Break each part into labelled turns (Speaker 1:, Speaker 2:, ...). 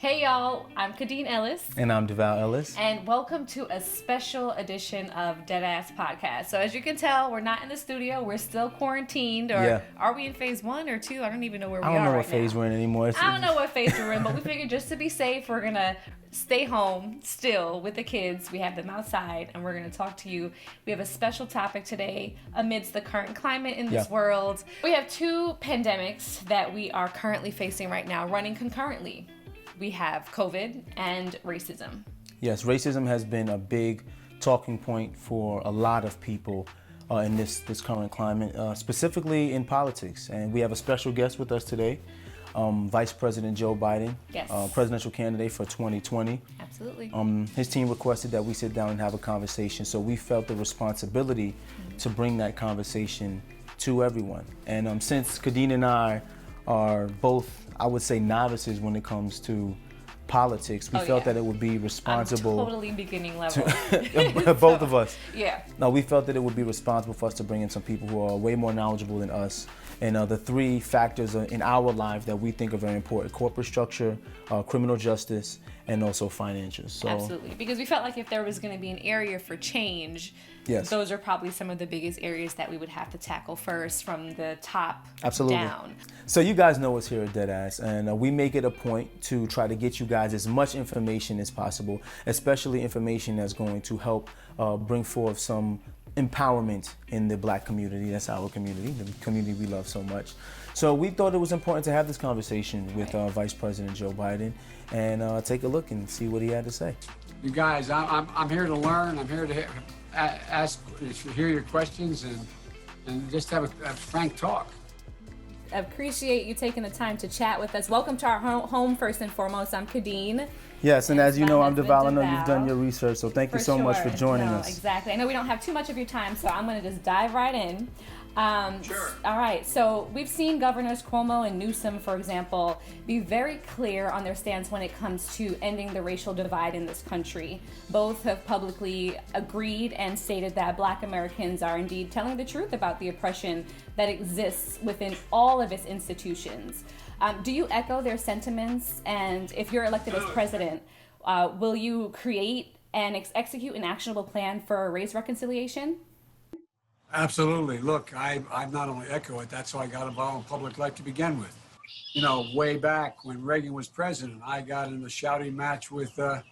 Speaker 1: Hey y'all, I'm Khadeen Ellis.
Speaker 2: And I'm Ellis.
Speaker 1: And welcome to a special edition of Deadass Podcast. So as you can tell, we're not in the studio. We're still quarantined. Or are we in phase 1 or 2? I don't even know where we are right now.
Speaker 2: I don't know what phase we're in anymore.
Speaker 1: I don't know what phase we're in, but we figured just to be safe, we're going to stay home still with the kids. We have them outside, and we're going to talk to you. We have a special topic today amidst the current climate in this world. We have two pandemics that we are currently facing right now, running concurrently. We have COVID and racism.
Speaker 2: Yes, racism has been a big talking point for a lot of people in this current climate, specifically in politics. And we have a special guest with us today, Vice President Joe Biden, presidential candidate for 2020.
Speaker 1: Absolutely.
Speaker 2: His team requested that we sit down and have a conversation, so we felt the responsibility to bring that conversation to everyone. And since Khadeen and I are both, I would say, novices when it comes to politics, we felt that it would be responsible.
Speaker 1: I'm totally beginning level.
Speaker 2: Both of us.
Speaker 1: Yeah.
Speaker 2: No, we felt that it would be responsible for us to bring in some people who are way more knowledgeable than us. And the three factors in our life that we think are very important: corporate structure, criminal justice, and also financials. So,
Speaker 1: absolutely, because we felt like if there was going to be an area for change, those are probably some of the biggest areas that we would have to tackle first from the top down.
Speaker 2: So you guys know us here at Deadass, and we make it a point to try to get you guys as much information as possible, especially information that's going to help bring forth some empowerment in the Black community. That's our community, the community we love so much. So we thought it was important to have this conversation with Vice President Joe Biden and take a look and see what he had to say.
Speaker 3: You guys, I'm here to learn. I'm here to hear your questions and just have a frank talk.
Speaker 1: I appreciate you taking the time to chat with us. Welcome to our home first and foremost. I'm Khadeen.
Speaker 2: Yes, and as you know, I'm Deval. I know you've done your research, so thank you so much for joining us.
Speaker 1: Exactly. I know we don't have too much of your time, so I'm going to just dive right in.
Speaker 3: Sure.
Speaker 1: All right. So we've seen Governors Cuomo and Newsom, for example, be very clear on their stance when it comes to ending the racial divide in this country. Both have publicly agreed and stated that Black Americans are indeed telling the truth about the oppression that exists within all of its institutions. Do you echo their sentiments? And if you're elected as president, will you create and execute an actionable plan for race reconciliation?
Speaker 3: Absolutely. Look, I not only echo it, that's how I got involved in public life to begin with. You know, way back when Reagan was president, I got in a shouting match with the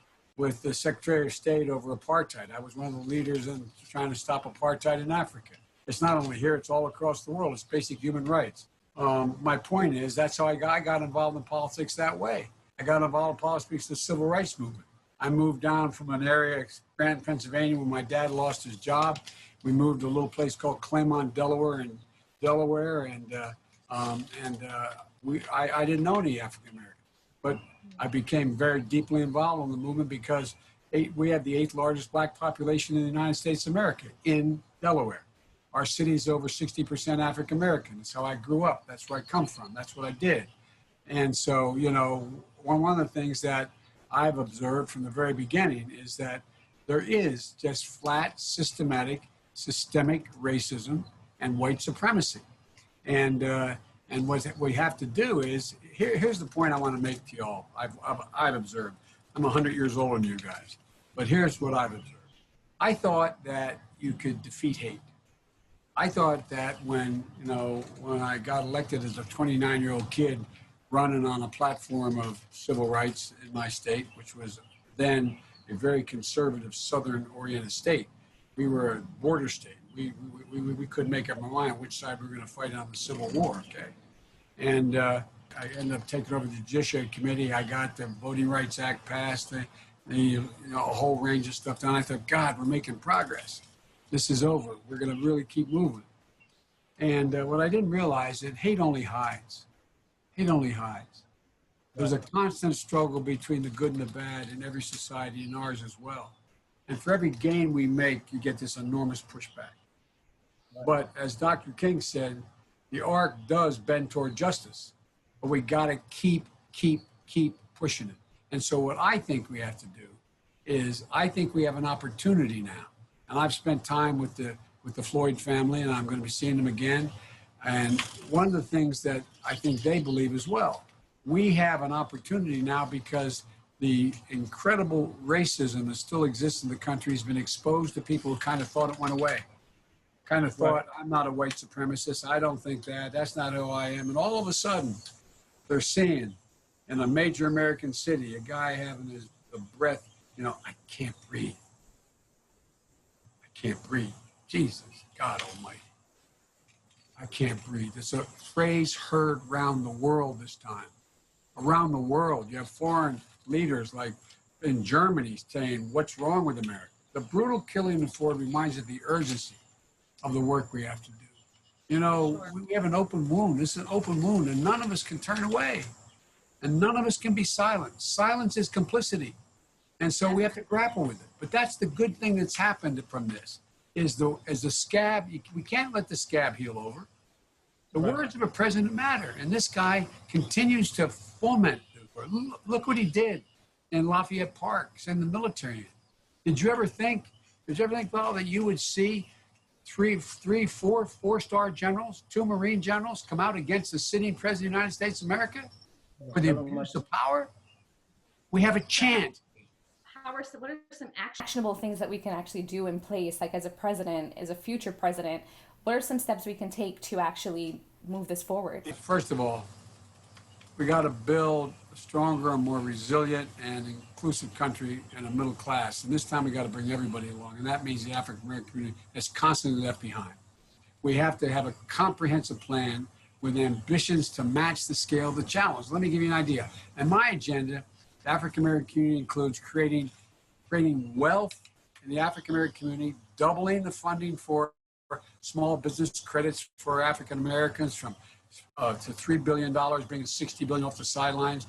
Speaker 3: Secretary of State over apartheid. I was one of the leaders in trying to stop apartheid in Africa. It's not only here, it's all across the world. It's basic human rights. My point is, that's how I got involved in politics that way. I got involved in politics, the civil rights movement. I moved down from an area, Scranton, Pennsylvania, where my dad lost his job. We moved to a little place called Claymont, Delaware, and I didn't know any African American, but I became very deeply involved in the movement because we have the 8th largest Black population in the United States of America, in Delaware. Our city is over 60% African American. That's how I grew up. That's where I come from. That's what I did. And so, you know, one of the things that I've observed from the very beginning is that there is just flat, systemic racism and white supremacy. And what we have to do is, here's the point I want to make to y'all. I've observed. I'm 100 years older than you guys, but here's what I've observed. I thought that you could defeat hate. I thought that when I got elected as a 29-year-old kid running on a platform of civil rights in my state, which was then a very conservative, southern-oriented state. We were a border state. We couldn't make up our mind which side we were going to fight on the Civil War, okay? And I ended up taking over the Judiciary Committee. I got the Voting Rights Act passed, a whole range of stuff done. I thought, God, we're making progress. This is over. We're going to really keep moving. And what I didn't realize is that hate only hides. Hate only hides. There's a constant struggle between the good and the bad in every society, and ours as well. And for every gain we make, you get this enormous pushback. But as Dr. King said, the arc does bend toward justice, but we got to keep pushing it. And so what I think we have to do is, I think we have an opportunity now. And I've spent time with the Floyd family, and I'm going to be seeing them again. And one of the things that I think they believe as well we have an opportunity now because the incredible racism that still exists in the country has been exposed to people who kind of thought it went away. Kind of thought, I'm not a white supremacist. I don't think that. That's not who I am. And all of a sudden, they're seeing in a major American city, a guy having the breath, I can't breathe. I can't breathe. Jesus, God Almighty. I can't breathe. It's a phrase heard around the world this time. Around the world, you have foreign leaders like in Germany saying, what's wrong with America? The brutal killing in Ford reminds us of the urgency of the work we have to do. We have an open wound. This is an open wound, and none of us can turn away. And none of us can be silent. Silence is complicity. And so we have to grapple with it. But that's the good thing that's happened from this, is as the scab, we can't let the scab heal over. The words of a president matter. And this guy continues to foment. Look what he did in Lafayette Park, send the military in. Did you ever think, Paul, that you would see four-star generals, 2 Marine generals come out against the sitting president of the United States of America for the abuse of power? We have a chance.
Speaker 1: What are some actionable things that we can actually do in place, like as a president, as a future president? What are some steps we can take to actually move this forward?
Speaker 3: First of all, we got to build a stronger and more resilient and inclusive country and a middle class. And this time we got to bring everybody along. And that means the African American community is constantly left behind. We have to have a comprehensive plan with ambitions to match the scale of the challenge. Let me give you an idea. And my agenda, the African American community, includes creating wealth in the African American community, doubling the funding for small business credits for African Americans from to $3 billion, bringing $60 billion off the sidelines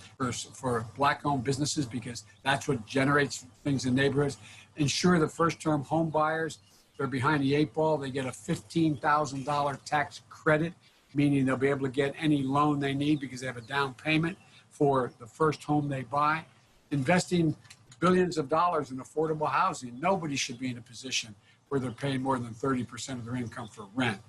Speaker 3: for Black-owned businesses, because that's what generates things in neighborhoods. Ensure the first-term home buyers, they're behind the 8 ball. They get a $15,000 tax credit, meaning they'll be able to get any loan they need because they have a down payment for the first home they buy. Investing billions of dollars in affordable housing. Nobody should be in a position where they're paying more than 30% of their income for rent.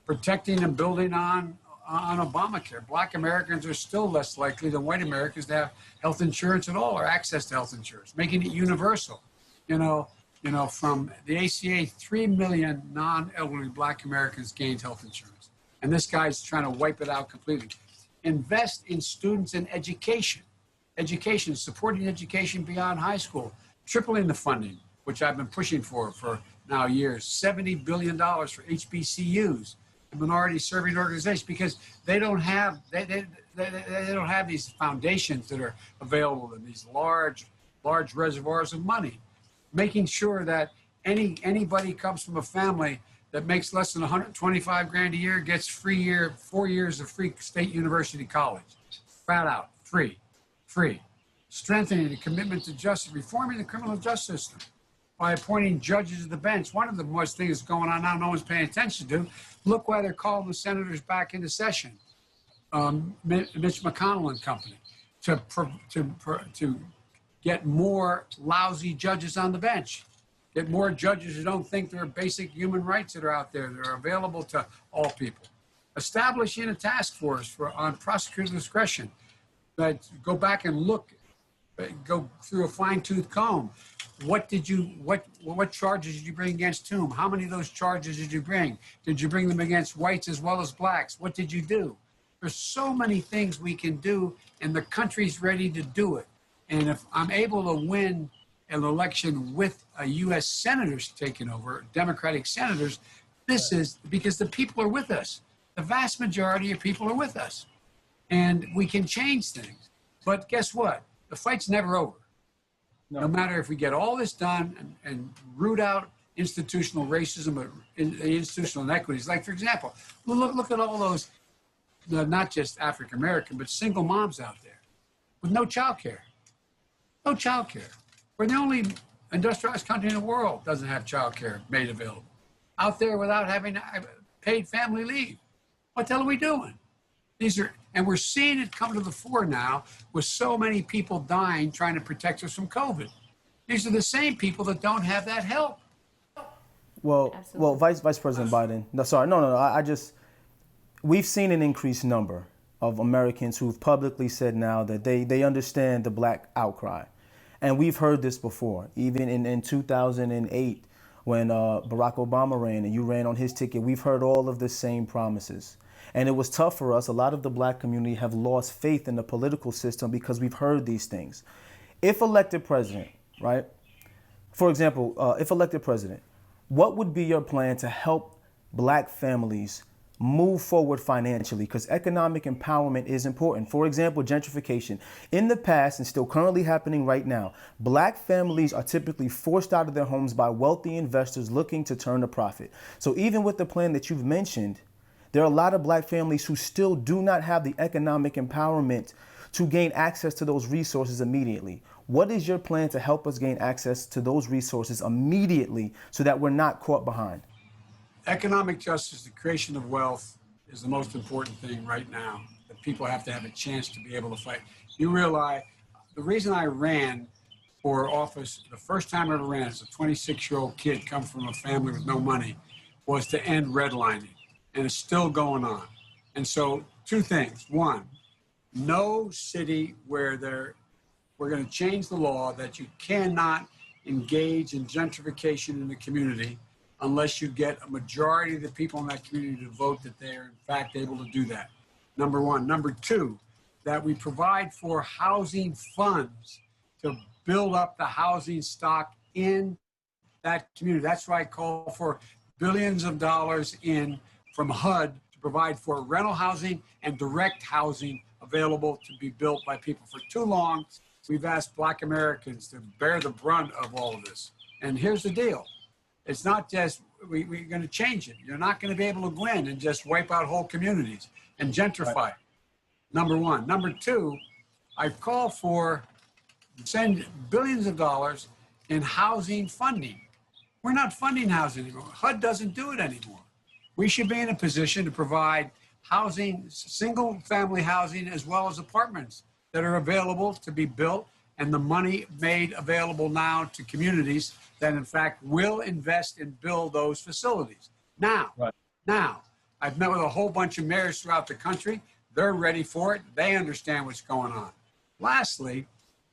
Speaker 3: Protecting and building on Obamacare. Black Americans are still less likely than white Americans to have health insurance at all or access to health insurance, making it universal. From the ACA, 3 million non-elderly Black Americans gained health insurance. And this guy's trying to wipe it out completely. Invest in students and education. Education, supporting education beyond high school, tripling the funding, which I've been pushing for now years, $70 billion for HBCUs, and minority serving organizations, because they don't have these foundations that are available in these large reservoirs of money. Making sure that anybody comes from a family that makes less than 125 grand a year gets 4 years of free state university college, flat out, free. Strengthening the commitment to justice, reforming the criminal justice system by appointing judges to the bench. One of the most things going on now no one's paying attention to. Look why they're calling the senators back into session. Mitch McConnell and company to get more lousy judges on the bench. Get more judges who don't think there are basic human rights that are out there that are available to all people. Establishing a task force on prosecutor discretion. But go back and go through a fine-tooth comb. What charges did you bring against whom? How many of those charges did you bring? Did you bring them against whites as well as blacks? What did you do? There's so many things we can do, and the country's ready to do it. And if I'm able to win an election with a U.S. senators taking over, Democratic senators, this is because the people are with us. The vast majority of people are with us. And we can change things. But guess what? The fight's never over. No matter if we get all this done and root out institutional racism or institutional inequities. Like, for example, look at all those, not just African American, but single moms out there with no child care. No child care. We're the only industrialized country in the world that doesn't have child care made available. Out there without having paid family leave. What the hell are we doing? And we're seeing it come to the fore now with so many people dying trying to protect us from COVID. These are the same people that don't have that help.
Speaker 2: Well, Vice President Biden. We've seen an increased number of Americans who've publicly said now that they understand the black outcry. And we've heard this before, even in 2008 when Barack Obama ran and you ran on his ticket. We've heard all of the same promises. And it was tough for us. A lot of the black community have lost faith in the political system because we've heard these things. If elected president, right? For example, if elected president, what would be your plan to help black families move forward financially? Because economic empowerment is important. For example, gentrification. In the past, and still currently happening right now, black families are typically forced out of their homes by wealthy investors looking to turn a profit. So even with the plan that you've mentioned, there are a lot of black families who still do not have the economic empowerment to gain access to those resources immediately. What is your plan to help us gain access to those resources immediately so that we're not caught behind?
Speaker 3: Economic justice, the creation of wealth, is the most important thing right now, that people have to have a chance to be able to fight. You realize the reason I ran for office, the first time I ever ran as a 26-year-old kid, come from a family with no money, was to end redlining. And it's still going on. And so two things. One, no city where we're going to change the law that you cannot engage in gentrification in the community unless you get a majority of the people in that community to vote that they are in fact able to do that. Number one. Number two, that we provide for housing funds to build up the housing stock in that community. That's why I call for billions of dollars from HUD to provide for rental housing and direct housing available to be built by people. For too long, we've asked black Americans to bear the brunt of all of this. And here's the deal. It's not just, we're going to change it. You're not going to be able to go in and just wipe out whole communities and gentrify it. Number one. Number two, I call for send billions of dollars in housing funding. We're not funding housing anymore. HUD doesn't do it anymore. We should be in a position to provide housing, single family housing, as well as apartments that are available to be built, and the money made available now to communities that in fact will invest and build those facilities. Now, I've met with a whole bunch of mayors throughout the country. They're ready for it. They understand what's going on. Lastly,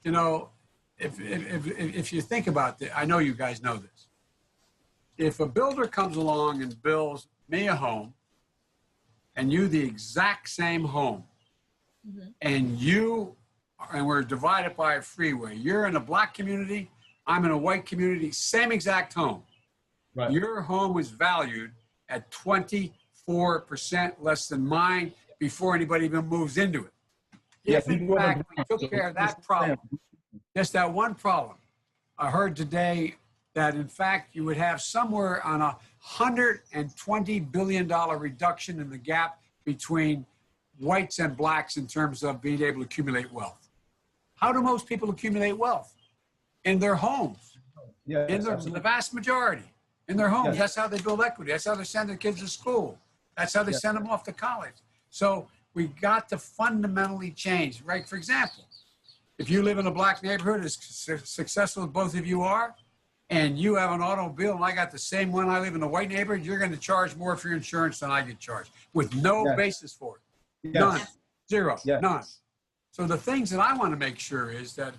Speaker 3: you know, if you think about it, I know you guys know this. If a builder comes along and builds me a home, and you the exact same home, and we're divided by a freeway. You're in a black community, I'm in a white community, same exact home. Right. Your home was valued at 24% less than mine before anybody even moves into it. If in fact we took care of that problem, just that one problem, I heard today that in fact you would have somewhere on $120 billion reduction in the gap between whites and blacks in terms of being able to accumulate wealth. How do most people accumulate wealth? In their homes. Yeah, the vast majority. In their homes. Yes. That's how they build equity. That's how they send their kids to school. That's how they send them off to college. So we got to fundamentally change, right? For example, if you live in a black neighborhood as successful as both of you are, and you have an automobile and I got the same one, I live in a white neighborhood, you're going to charge more for your insurance than I get charged with no basis for it. Yes. None. Zero. Yes. None. So the things that I want to make sure is that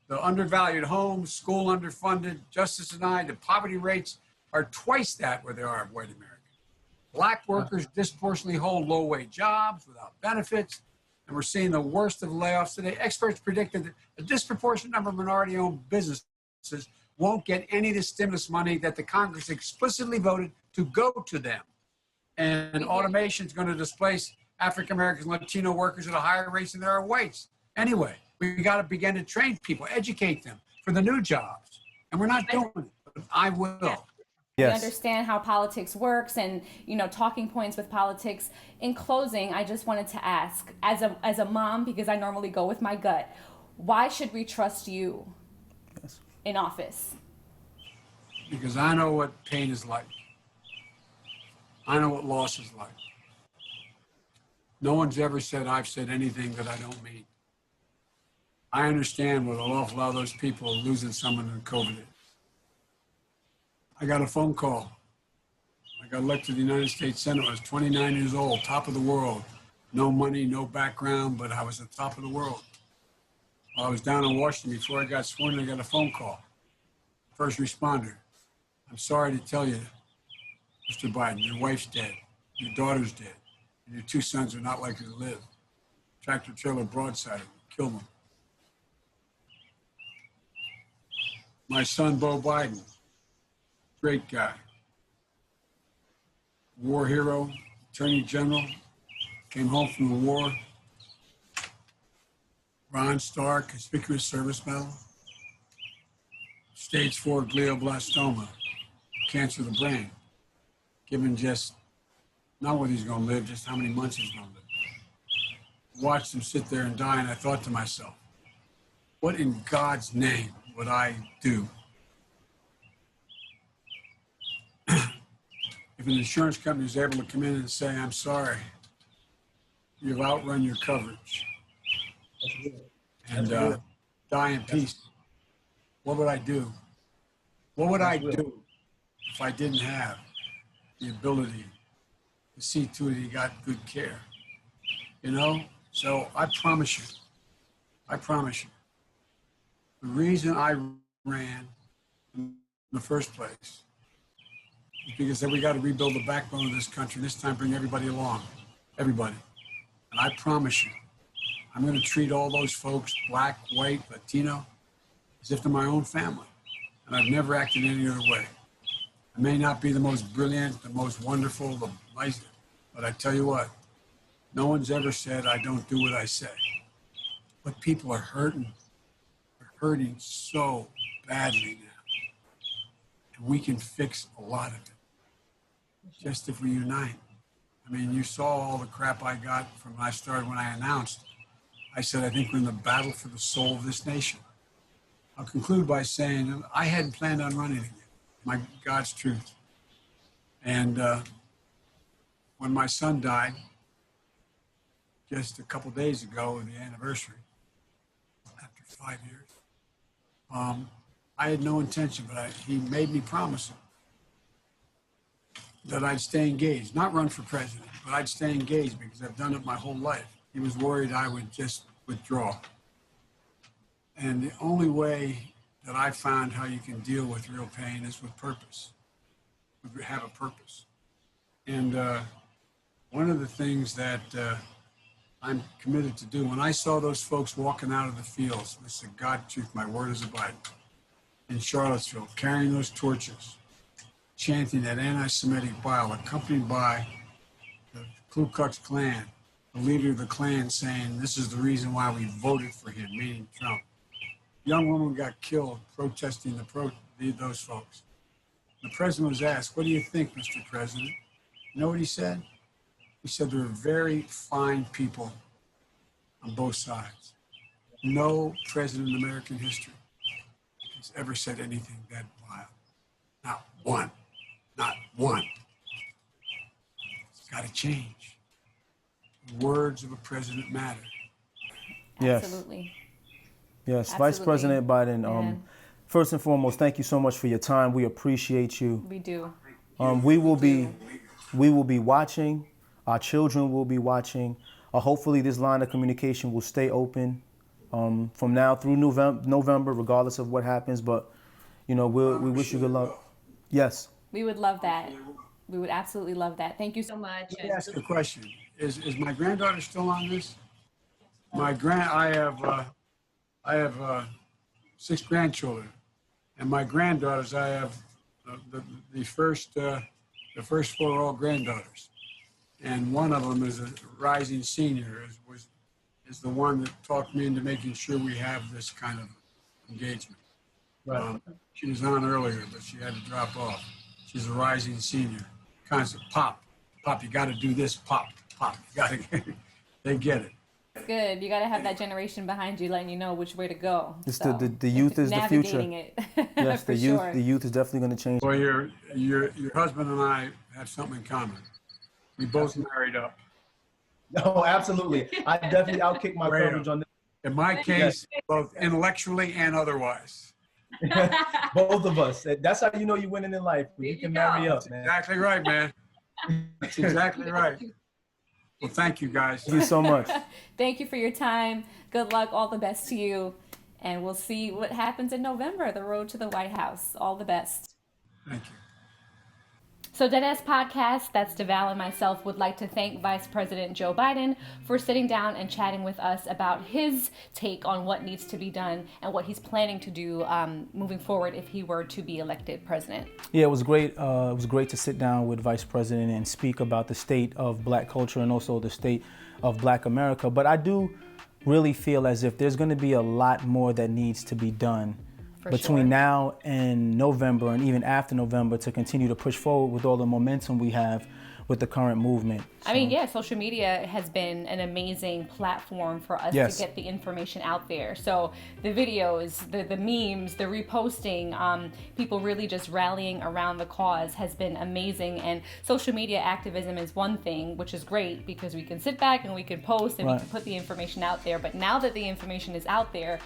Speaker 3: the undervalued homes, school underfunded, justice denied, the poverty rates are twice that where they are of white Americans. Black workers disproportionately hold low-wage jobs without benefits, and we're seeing the worst of layoffs today. Experts predicted that a disproportionate number of minority-owned businesses won't get any of the stimulus money that the Congress explicitly voted to go to them. And automation is going to displace African Americans, Latino workers at a higher rate than there are whites. Anyway, we got to begin to train people, educate them for the new jobs. And we're not doing it, but I will.
Speaker 1: Yes. We understand how politics works and, you know, talking points with politics. In closing, I just wanted to ask, as a mom, because I normally go with my gut, why should we trust you in office?
Speaker 3: Because I know what pain is like. I know what loss is like. No one's ever said I've said anything that I don't mean. I understand what an awful lot of those people are losing someone in COVID. I got a phone call. I got elected to the United States Senate. I was 29 years old, top of the world. no money, no background, but I was on top of the world. While I was down in Washington, before I got sworn in, I got a phone call. First responder. I'm sorry to tell you, Mr. Biden, your wife's dead, your daughter's dead, and your 2 sons are not likely to live. Tractor trailer broadsided, killed them. My son, Beau Biden, great guy, war hero, attorney general, came home from the war. Bronze Star, Conspicuous Service Medal. Stage 4 glioblastoma, cancer of the brain. Given just not what he's going to live, just how many months he's going to live. Watched him sit there and die, and I thought to myself, what in God's name would I do if an insurance company is able to come in and say, I'm sorry, you've outrun your coverage, and die in peace? What would I do? What would I do if I didn't have the ability to see to it he got good care? You know? So I promise you, the reason I ran in the first place is because we got to rebuild the backbone of this country, and this time bring everybody along, everybody. And I promise you, I'm going to treat all those folks, black, white, Latino, as if they're my own family. And I've never acted any other way. I may not be the most brilliant, the most wonderful, the nicest, but I tell you what, no one's ever said I don't do what I say. But people are hurting. They're hurting so badly now. And we can fix a lot of it, just if we unite. I mean, you saw all the crap I got from when I started, when I announced. I said, I think we're in the battle for the soul of this nation. I'll conclude by saying I hadn't planned on running again, my God's truth. And when my son died, just a couple days ago, the anniversary, after 5 years, I had no intention, but he made me promise him that I'd stay engaged, not run for president, but I'd stay engaged because I've done it my whole life. He was worried I would just withdraw. And the only way that I found how you can deal with real pain is with purpose. We have a purpose. And one of the things that I'm committed to do, when I saw those folks walking out of the fields, I said, God, truth, my word is abiding, in Charlottesville, carrying those torches, chanting that anti-Semitic bile, accompanied by the Ku Klux Klan, the leader of the Klan saying, this is the reason why we voted for him, meaning Trump. Young woman got killed protesting those folks. The president was asked, what do you think, Mr. President? You know what he said? He said there are very fine people on both sides. No president in American history has ever said anything that vile. Not one. Not one. It's got to change. The words of a president matter.
Speaker 2: Yes.
Speaker 1: Absolutely.
Speaker 2: Yes,
Speaker 1: Absolutely.
Speaker 2: Vice President Biden, first and foremost, thank you so much for your time. We appreciate you.
Speaker 1: We do.
Speaker 2: We will be watching. Our children will be watching. Hopefully this line of communication will stay open from now through November, regardless of what happens. But, you know, we wish you good luck. Yes.
Speaker 1: We would love that. We would absolutely love that. Thank you so much.
Speaker 3: Let me ask a question. Is my granddaughter still on this? I have 6 grandchildren, and my granddaughters, I have the first 4 are all granddaughters, and one of them is a rising senior. Is the one that talked me into making sure we have this kind of engagement. Right. She was on earlier, but she had to drop off. She's a rising senior. Concept, pop, you got to do this, pop, you got to. They get it.
Speaker 1: It's good. You got to have that generation behind you, letting you know which way to go.
Speaker 2: It's the youth is the future.
Speaker 1: Navigating it.
Speaker 2: Yes, the youth. Sure. The youth is definitely going to change.
Speaker 3: Well, your husband and I have something in common. We both married up.
Speaker 4: No, absolutely. I'll kick my coverage on this.
Speaker 3: In my case, both intellectually and otherwise.
Speaker 4: Both of us. That's how you know you're winning in life. You can marry up, man.
Speaker 3: Exactly right, man. That's exactly right. Well, thank you, guys.
Speaker 2: Thank you so much.
Speaker 1: Thank you for your time. Good luck. All the best to you. And we'll see what happens in November, the road to the White House. All the best.
Speaker 3: Thank you.
Speaker 1: So Deadass Podcast, that's Deval and myself, would like to thank Vice President Joe Biden for sitting down and chatting with us about his take on what needs to be done and what he's planning to do moving forward if he were to be elected president.
Speaker 2: Yeah, it was great. It was great to sit down with Vice President and speak about the state of Black culture and also the state of Black America. But I do really feel as if there's going to be a lot more that needs to be done between now and November and even after November to continue to push forward with all the momentum we have with the current movement.
Speaker 1: I mean, yeah, social media has been an amazing platform for us to get the information out there. So the videos, the memes, the reposting, people really just rallying around the cause has been amazing. And social media activism is one thing, which is great because we can sit back and we can post and we can put the information out there. But now that the information is out there,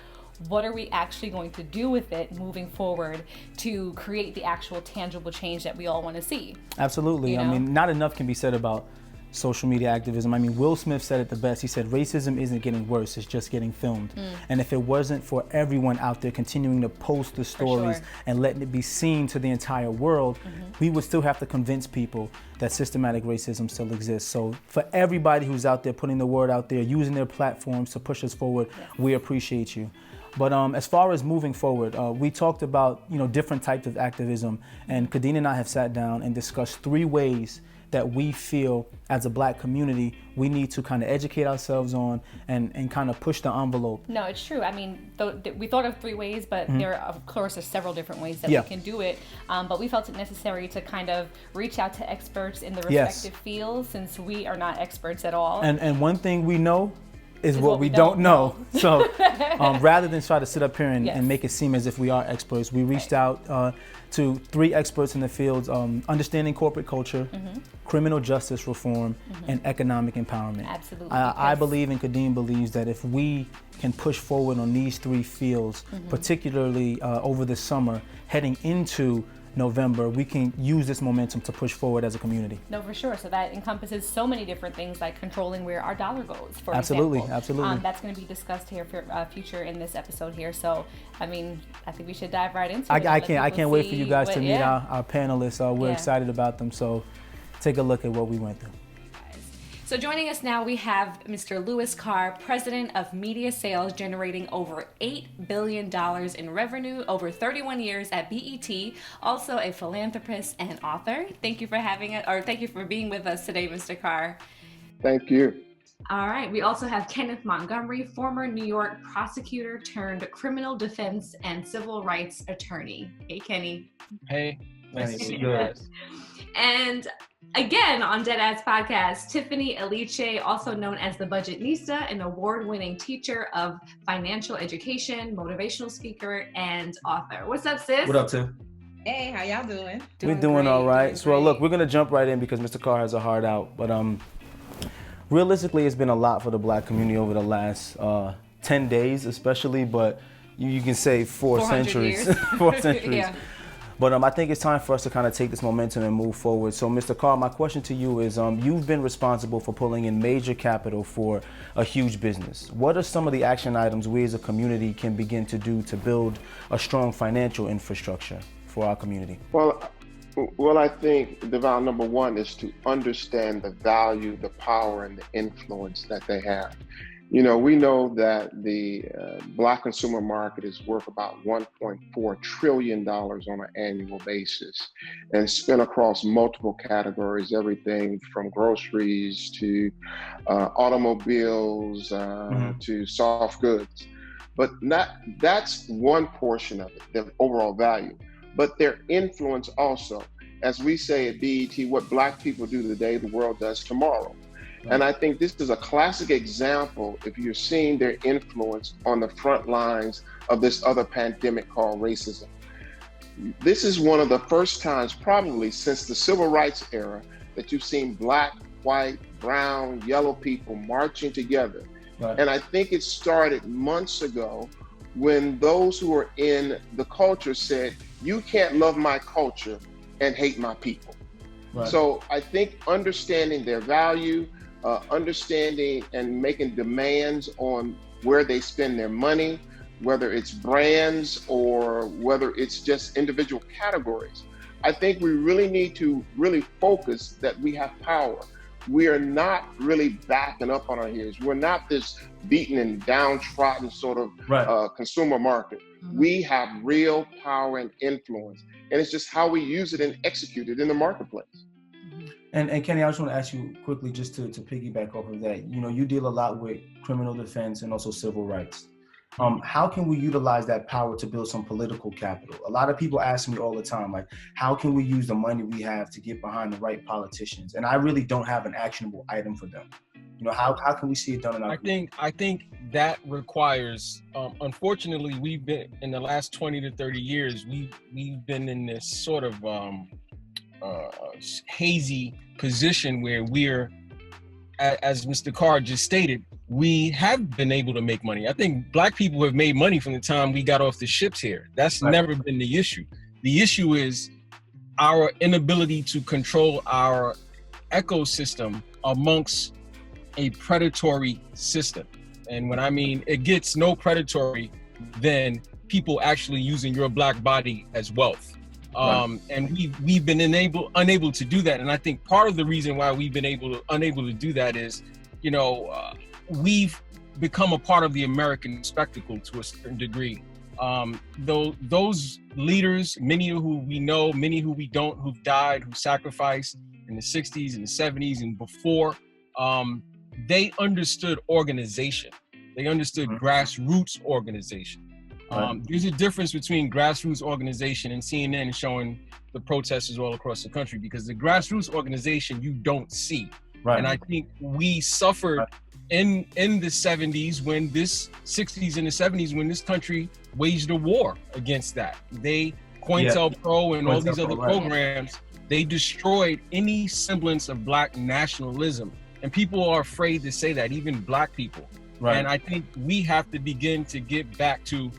Speaker 1: what are we actually going to do with it moving forward to create the actual tangible change that we all want to see?
Speaker 2: Absolutely.
Speaker 1: You know?
Speaker 2: I mean, not enough can be said about social media activism. I mean, Will Smith said it the best. He said, racism isn't getting worse, it's just getting filmed. And if it wasn't for everyone out there continuing to post the stories and letting it be seen to the entire world, we would still have to convince people that systematic racism still exists. So for everybody who's out there putting the word out there, using their platforms to push us forward, we appreciate you. But as far as moving forward, we talked about different types of activism, and Khadeen and I have sat down and discussed 3 ways that we feel as a Black community we need to kind of educate ourselves on and kind of push the envelope.
Speaker 1: No, it's true. I mean, we thought of 3 ways, but there are, of course, several different ways that we can do it. But we felt it necessary to kind of reach out to experts in the respective fields, since we are not experts at all.
Speaker 2: And one thing we know is what we don't know. So rather than try to sit up here and make it seem as if we are experts, we reached out to 3 experts in the fields, understanding corporate culture, criminal justice reform, and economic empowerment.
Speaker 1: Absolutely.
Speaker 2: I believe, and Khadeen believes, that if we can push forward on these 3 fields, particularly over the summer, heading into November, we can use this momentum to push forward as a community.
Speaker 1: No, for sure. So that encompasses so many different things, like controlling where our dollar goes, for
Speaker 2: Absolutely.
Speaker 1: example. That's going to be discussed here for future in this episode here. So, I mean, I think we should dive right into it.
Speaker 2: I can't wait for you guys to meet our panelists. We're excited about them. So take a look at what we went through.
Speaker 1: So joining us now, we have Mr. Louis Carr, president of Media Sales, generating over $8 billion in revenue over 31 years at BET, also a philanthropist and author. Thank you for thank you for being with us today, Mr. Carr.
Speaker 5: Thank you.
Speaker 1: All right. We also have Kenneth Montgomery, former New York prosecutor turned criminal defense and civil rights attorney. Hey, Kenny.
Speaker 6: Hey, nice to see you guys.
Speaker 1: And again, on Deadass Podcast, Tiffany Aliche, also known as the Budgetnista, an award-winning teacher of financial education, motivational speaker, and author. What's up, sis?
Speaker 2: What up, Tim?
Speaker 7: Hey, how y'all doing?
Speaker 2: We're doing all right. So, look, we're going to jump right in because Mr. Carr has a hard out. But realistically, it's been a lot for the Black community over the last 10 days, especially. But you can say 4 centuries. 4 centuries.
Speaker 1: Yeah.
Speaker 2: But I think it's time for us to kind of take this momentum and move forward. So, Mr. Carr, my question to you is, you've been responsible for pulling in major capital for a huge business. What are some of the action items we as a community can begin to do to build a strong financial infrastructure for our community?
Speaker 5: Well, I think, Deval, number 1 is to understand the value, the power, and the influence that they have. We know that the Black consumer market is worth about $1.4 trillion on an annual basis and spent across multiple categories, everything from groceries to automobiles to soft goods. But that's one portion of it, the overall value. But their influence also, as we say at BET, what Black people do today, the world does tomorrow. And I think this is a classic example if you're seeing their influence on the front lines of this other pandemic called racism. This is one of the first times probably since the civil rights era that you've seen Black, white, brown, yellow people marching together. Right. And I think it started months ago when those who were in the culture said, you can't love my culture and hate my people. Right. So I think understanding their value, understanding and making demands on where they spend their money, whether it's brands or whether it's just individual categories. I think we really need to really focus that we have power. We are not really backing up on our heels. We're not this beaten and downtrodden sort of consumer market. We have real power and influence, and it's just how we use it and execute it in the marketplace.
Speaker 2: And Kenny, I just want to ask you quickly, just to piggyback off of that. You know, you deal a lot with criminal defense and also civil rights. How can we utilize that power to build some political capital? A lot of people ask me all the time, like, how can we use the money we have to get behind the right politicians? And I really don't have an actionable item for them. You know, how can we see it done in our
Speaker 6: I think that requires, unfortunately, we've been in the last 20 to 30 years, we've been in this sort of hazy position where we're, as Mr. Carr just stated, we have been able to make money. I think Black people have made money from the time we got off the ships here. That's never been the issue. The issue is our inability to control our ecosystem amongst a predatory system. And when I mean it gets no predatory than people actually using your Black body as wealth. And we've been unable to do that. And I think part of the reason why we've been unable to do that is, you know, we've become a part of the American spectacle to a certain degree. Though those leaders, many who we know, many who we don't, who've died, who sacrificed in the 60s and the 70s and before, they understood organization. They understood grassroots organization. There's a difference between grassroots organization and CNN showing the protesters all across the country, because the grassroots organization you don't see. And I think we suffered in the 70s when this 60s and the 70s when this country waged a war against that. They, COINTELPRO and all these other programs, they destroyed any semblance of Black nationalism. And people are afraid to say that, even Black people. And I think we have to begin to get back to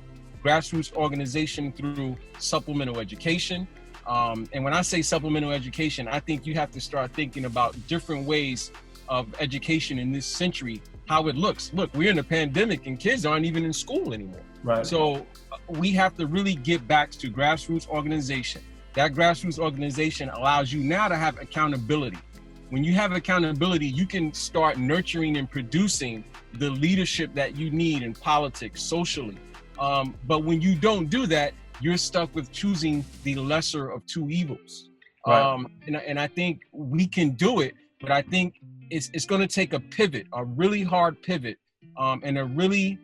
Speaker 6: grassroots organization through supplemental education. And when I say supplemental education, I think you have to start thinking about different ways of education in this century, how it looks. Look, we're in a pandemic and kids aren't even in school anymore. So we have to really get back to grassroots organization. That grassroots organization allows you now to have accountability. When you have accountability, you can start nurturing and producing the leadership that you need in politics, socially. But when you don't do that, you're stuck with choosing the lesser of two evils. And I think we can do it, but I think it's going to take a pivot, a really hard pivot, and a really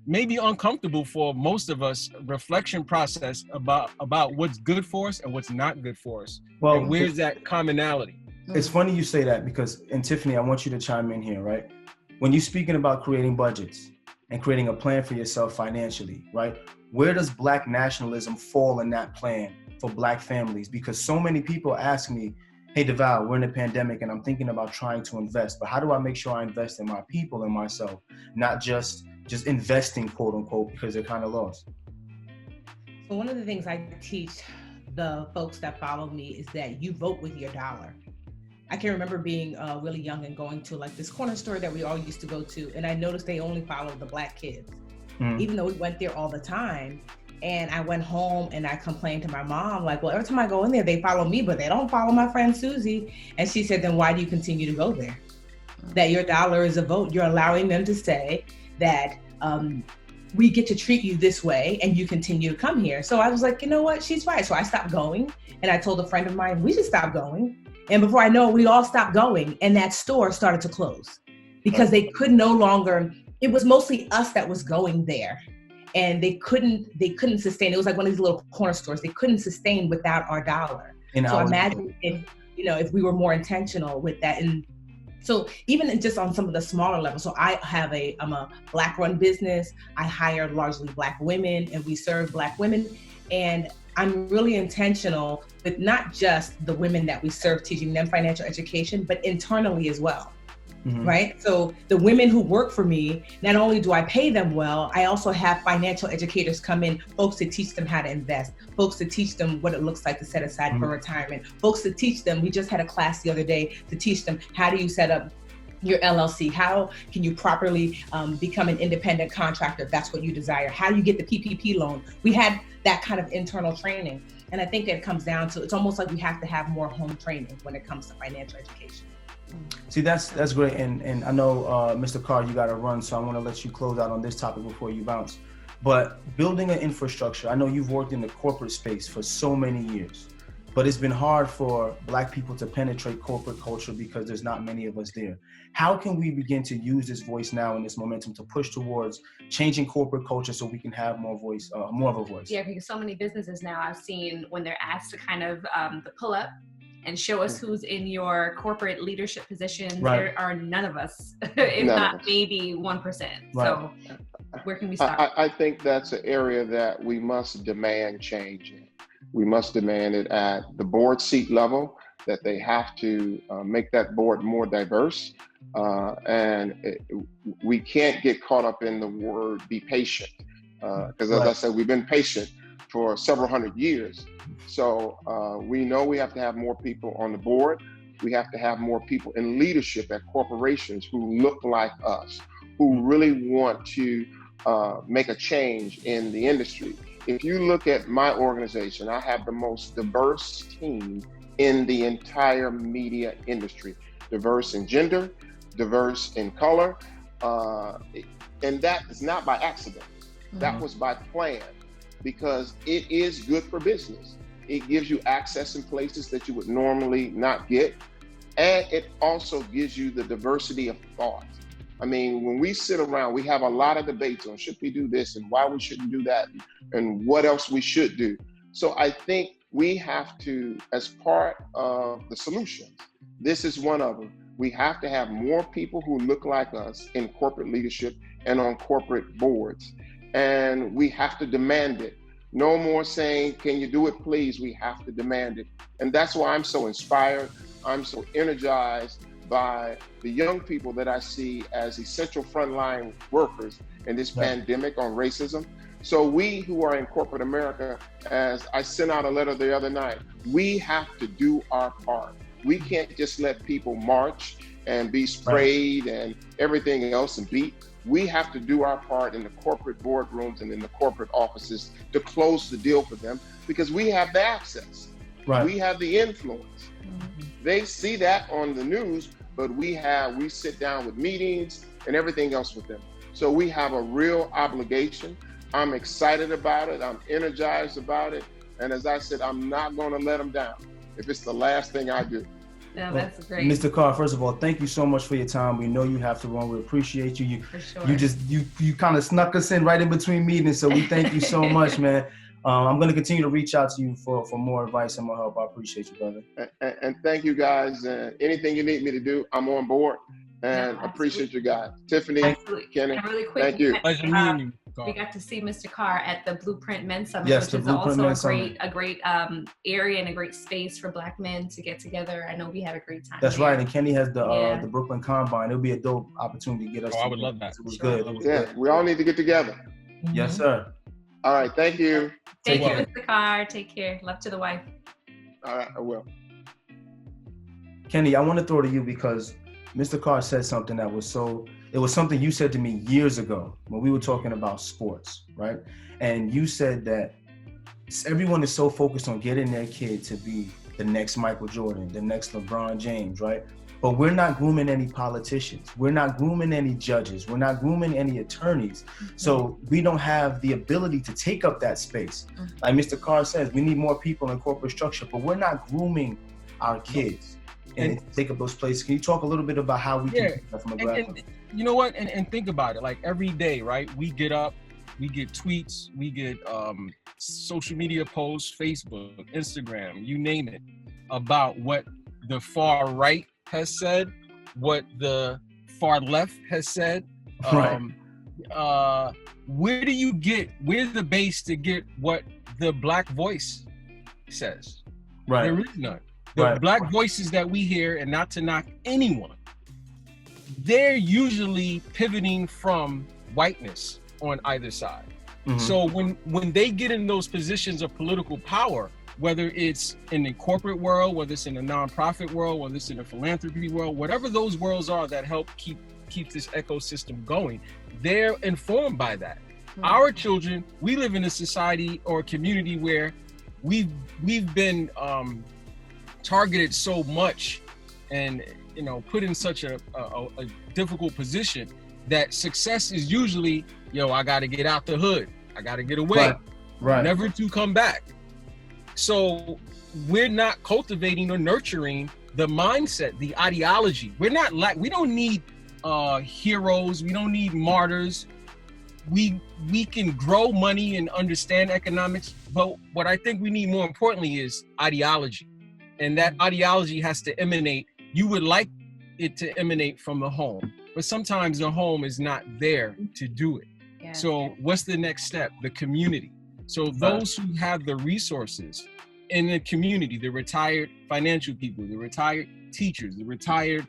Speaker 6: maybe uncomfortable for most of us reflection process about what's good for us and what's not good for us. Well, and where's that commonality?
Speaker 2: It's funny you say that, because, and Tiffany, I want you to chime in here, right? When you're speaking about creating budgets and creating a plan for yourself financially, right? Where does Black nationalism fall in that plan for Black families? Because so many people ask me, hey, Deval, we're in a pandemic and I'm thinking about trying to invest, but how do I make sure I invest in my people and myself, not just investing, quote unquote, because they're kind of lost?
Speaker 7: So one of the things I teach the folks that follow me is that you vote with your dollar. I can remember being really young and going to like this corner store that we all used to go to, and I noticed they only followed the Black kids, even though we went there all the time. And I went home and I complained to my mom, like, well, every time I go in there, they follow me, but they don't follow my friend Susie. And she said, then why do you continue to go there? That your dollar is a vote. You're allowing them to say that we get to treat you this way and you continue to come here. So I was like, you know what? She's right. So I stopped going, and I told a friend of mine, we should stop going. And before I know it, we all stopped going, and that store started to close because they could no longer, it was mostly us that was going there, and they couldn't sustain. It was like one of these little corner stores. They couldn't sustain without our dollar. So imagine if we were more intentional with that. And so even just on some of the smaller levels, so I'm a Black run business. I hire largely Black women, and we serve Black women. And I'm really intentional with not just the women that we serve, teaching them financial education, but internally as well, right? So the women who work for me, not only do I pay them well, I also have financial educators come in, folks to teach them how to invest, folks to teach them what it looks like to set aside for retirement, folks to teach them, we just had a class the other day to teach them how do you set up your LLC? How can you properly become an independent contractor if that's what you desire? How do you get the PPP loan? We had that kind of internal training. And I think it comes down to, it's almost like we have to have more home training when it comes to financial education.
Speaker 2: See, that's great. And I know, Mr. Carr, you got to run, so I want to let you close out on this topic before you bounce. But building an infrastructure, I know you've worked in the corporate space for so many years, but it's been hard for Black people to penetrate corporate culture because there's not many of us there. How can we begin to use this voice now and this momentum to push towards changing corporate culture so we can have more voice, more of a voice?
Speaker 1: Yeah, because so many businesses now I've seen when they're asked to kind of the pull up and show us who's in your corporate leadership position, there are none of us, if not maybe 1%. So where can we start?
Speaker 5: I think that's an area that we must demand change in. We must demand it at the board seat level, that they have to make that board more diverse. We can't get caught up in the word be patient. Because as I said, we've been patient for several hundred years. So we know we have to have more people on the board. We have to have more people in leadership at corporations who look like us, who really want to make a change in the industry. If you look at my organization, I have the most diverse team in the entire media industry. Diverse in gender, diverse in color, and that is not by accident. That was by plan, because it is good for business. It gives you access in places that you would normally not get, and it also gives you the diversity of thought. I mean, when we sit around, we have a lot of debates on should we do this and why we shouldn't do that and what else we should do. So I think we have to, as part of the solution, this is one of them, we have to have more people who look like us in corporate leadership and on corporate boards. And we have to demand it. No more saying, can you do it, please? We have to demand it. And that's why I'm so inspired. I'm so energized by the young people that I see as essential frontline workers in this pandemic on racism. So we who are in corporate America, as I sent out a letter the other night, we have to do our part. We can't just let people march and be sprayed and everything else and beat. We have to do our part in the corporate boardrooms and in the corporate offices to close the deal for them, because we have the access. We have the influence. They see that on the news, but we sit down with meetings and everything else with them. So we have a real obligation. I'm excited about it. I'm energized about it. And as I said, I'm not going to let them down if it's the last thing I do.
Speaker 1: No, that's great.
Speaker 2: Mr. Carr, first of all, thank you so much for your time. We know you have to run. We appreciate you. You kind of snuck us in right in between meetings, so we thank you so much, man. I'm going to continue to reach out to you for more advice and more help. I appreciate you, brother.
Speaker 5: And thank you, guys. Anything you need me to do, I'm on board. And appreciate you guys. Tiffany, Kenny,
Speaker 1: really quick,
Speaker 5: thank you.
Speaker 6: Pleasure meeting you.
Speaker 1: We got to see Mr. Carr at the Blueprint Men's Summit,
Speaker 2: Yes,
Speaker 1: which
Speaker 2: the
Speaker 1: is
Speaker 2: Blueprint
Speaker 1: also
Speaker 2: Men's
Speaker 1: a great area and a great space for Black men to get together. I know we had a great time.
Speaker 2: That's right. And Kenny has the Brooklyn Combine. It'll be a dope opportunity to get us.
Speaker 6: I would love that.
Speaker 2: It was good.
Speaker 5: We all need to get together.
Speaker 2: Yes, sir.
Speaker 5: All right. Thank you.
Speaker 1: Thank you, Mr. Carr. Take care. Love to the wife.
Speaker 5: All right. I will.
Speaker 2: Kenny, I want to throw to you because Mr. Carr said something it was something you said to me years ago when we were talking about sports, right? And you said that everyone is so focused on getting their kid to be the next Michael Jordan, the next LeBron James, right? But we're not grooming any politicians. We're not grooming any judges. We're not grooming any attorneys. So we don't have the ability to take up that space. Like Mr. Carr says, we need more people in corporate structure, but we're not grooming our kids and take up those places. Can you talk a little bit about how we can do that from a grassroots?
Speaker 6: You know what? And think about it. Like every day, right? We get up, we get tweets, we get social media posts, Facebook, Instagram, you name it, about what the far right has said, what the far left has said. Where's the base to get what the Black voice says?
Speaker 2: Right.
Speaker 6: There is none. The Black voices that we hear, and not to knock anyone, they're usually pivoting from whiteness on either side. So when they get in those positions of political power, whether it's in the corporate world, whether it's in the nonprofit world, whether it's in the philanthropy world, whatever those worlds are that help keep this ecosystem going, they're informed by that. Our children, we live in a society or a community where we've been targeted so much and put in such a difficult position that success is usually, I got to get out the hood, I got to get away,
Speaker 4: right,
Speaker 6: never to come back. So we're not cultivating or nurturing the mindset, the ideology. We don't need heroes, we don't need martyrs. We can grow money and understand economics, but what I think we need more importantly is ideology. And that ideology has to emanate, you would like it to emanate from the home, but sometimes the home is not there to do it.
Speaker 1: Yeah.
Speaker 6: So what's the next step? The community. So those who have the resources in the community, the retired financial people, the retired teachers, the retired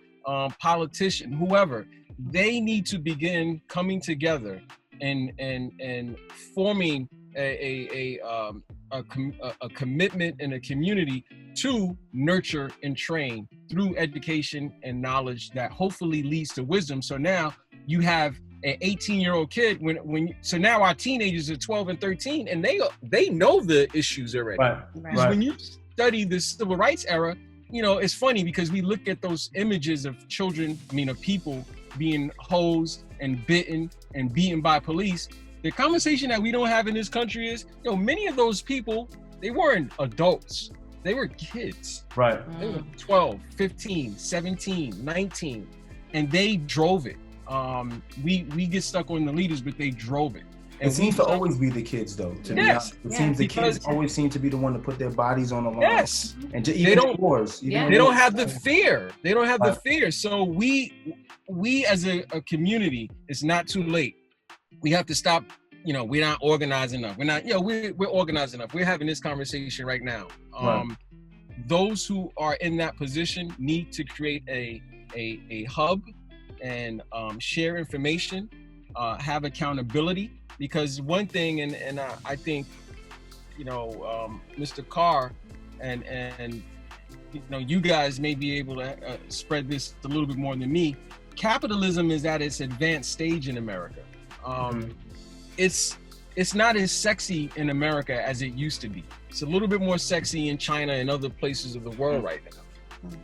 Speaker 6: politician, whoever, they need to begin coming together and forming a commitment and a community to nurture and train through education and knowledge that hopefully leads to wisdom. So now you have an 18-year-old kid so now our teenagers are 12 and 13 and they know the issues already. Because when you study the civil rights era, it's funny because we look at those images of children, of people being hosed and bitten and beaten by police. The conversation that we don't have in this country is, many of those people, they weren't adults. They were kids.
Speaker 4: Right.
Speaker 6: They were 12, 15, 17, 19, and they drove it. We get stuck on the leaders, but they drove it.
Speaker 2: And it seems to always be the kids, though. To be honest, it seems the kids always seem to be the one to put their bodies on the line.
Speaker 6: Yes,
Speaker 2: and even in wars.
Speaker 6: They don't have the fear. They don't have the fear. So we as a community, it's not too late. We have to stop. We're not organized enough. We're not. We're organized enough. We're having this conversation right now. Those who are in that position need to create a hub and share information, have accountability. Because one thing, and I think, Mr. Carr and you guys may be able to spread this a little bit more than me. Capitalism is at its advanced stage in America. It's not as sexy in America as it used to be. It's a little bit more sexy in China and other places of the world right now.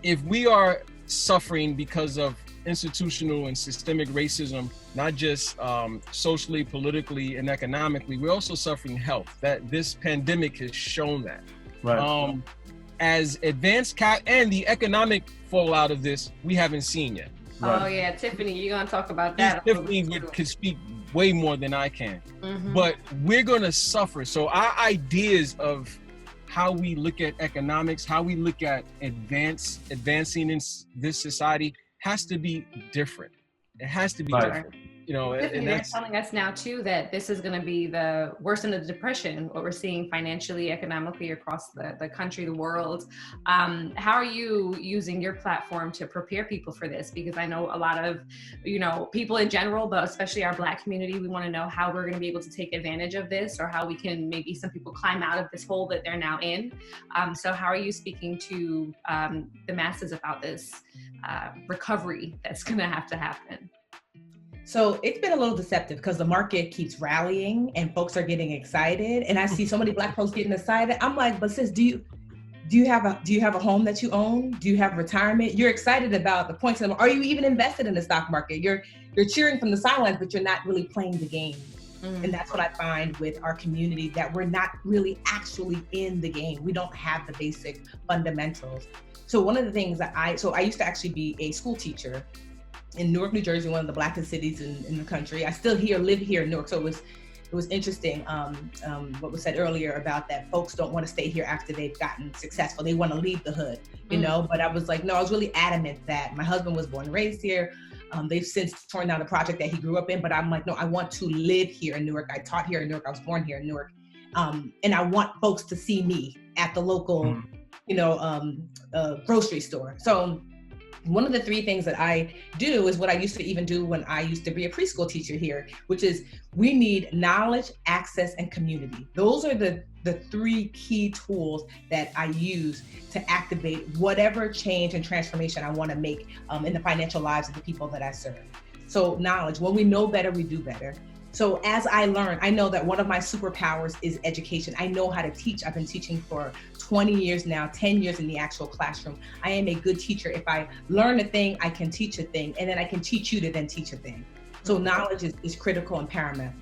Speaker 6: If we are suffering because of institutional and systemic racism, not just socially, politically, and economically, we're also suffering health. That this pandemic has shown that.
Speaker 4: Right.
Speaker 6: As advanced and the economic fallout of this, we haven't seen yet.
Speaker 1: Oh yeah, Tiffany, you're gonna talk about that.
Speaker 6: Tiffany could speak way more than I can, but we're gonna suffer. So our ideas of how we look at economics, how we look at advancing in this society has to be different. It has to be different. And
Speaker 1: they're telling us now too that this is going to be the worst in the depression, what we're seeing financially, economically across the country, the world. How are you using your platform to prepare people for this? Because I know a lot of, people in general, but especially our Black community, we want to know how we're going to be able to take advantage of this, or how we can maybe some people climb out of this hole that they're now in. So how are you speaking to the masses about this recovery that's going to have to happen?
Speaker 7: So it's been a little deceptive because the market keeps rallying and folks are getting excited. And I see so many Black folks getting excited. I'm like, but sis, do you have a home that you own? Do you have retirement? You're excited about the points. Are you even invested in the stock market? You're cheering from the sidelines, but you're not really playing the game. And that's what I find with our community, that we're not really actually in the game. We don't have the basic fundamentals. So one of the things that I used to actually be a school teacher in Newark, New Jersey, one of the blackest cities in the country. I still live here in Newark, so it was interesting what was said earlier about that folks don't want to stay here after they've gotten successful. They want to leave the hood, but I was like, no, I was really adamant that my husband was born and raised here. They've since torn down the project that he grew up in, but I'm like, no, I want to live here in Newark. I taught here in Newark. I was born here in Newark. And I want folks to see me at the local, grocery store. So one of the three things that I do is what I used to even do when I used to be a preschool teacher here, which is we need knowledge, access, and community. Those are the the 3 key tools that I use to activate whatever change and transformation I want to make in the financial lives of the people that I serve. So knowledge, when we know better, we do better. So as I learn, I know that one of my superpowers is education. I know how to teach. I've been teaching for 20 years now, 10 years in the actual classroom. I am a good teacher. If I learn a thing, I can teach a thing, and then I can teach you to then teach a thing. So knowledge is critical and paramount.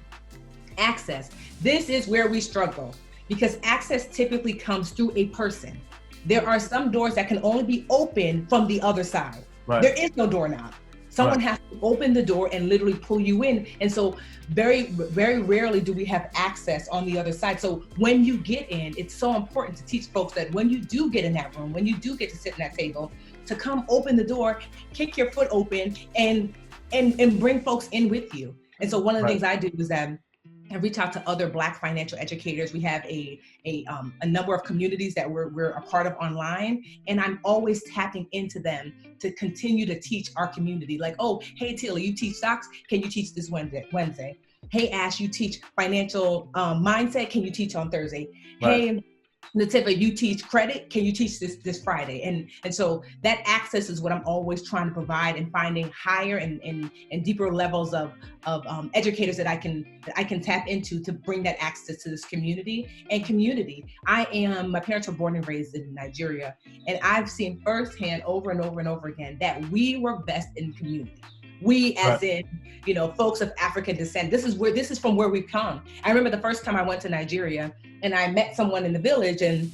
Speaker 7: Access. This is where we struggle because access typically comes through a person. There are some doors that can only be opened from the other side.
Speaker 2: Right.
Speaker 7: There is no doorknob. Someone has to open the door and literally pull you in. And so very, very rarely do we have access on the other side. So when you get in, it's so important to teach folks that when you do get in that room, when you do get to sit in that table, to come open the door, kick your foot open and bring folks in with you. And so one of the things I do is that I reach out to other Black financial educators. We have a number of communities that we're a part of online, and I'm always tapping into them to continue to teach our community. Like, oh, hey, Tilly, you teach stocks? Can you teach this Wednesday? Hey, Ash, you teach financial mindset? Can you teach on Thursday? Right. Hey, Nativa, you teach credit? Can you teach this Friday? And so that access is what I'm always trying to provide, and finding higher and deeper levels of educators that I can tap into to bring that access to this community. And community, my parents were born and raised in Nigeria, and I've seen firsthand over and over and over again that we work best in community. We, as in, folks of African descent. This is from where we've come. I remember the first time I went to Nigeria and I met someone in the village, and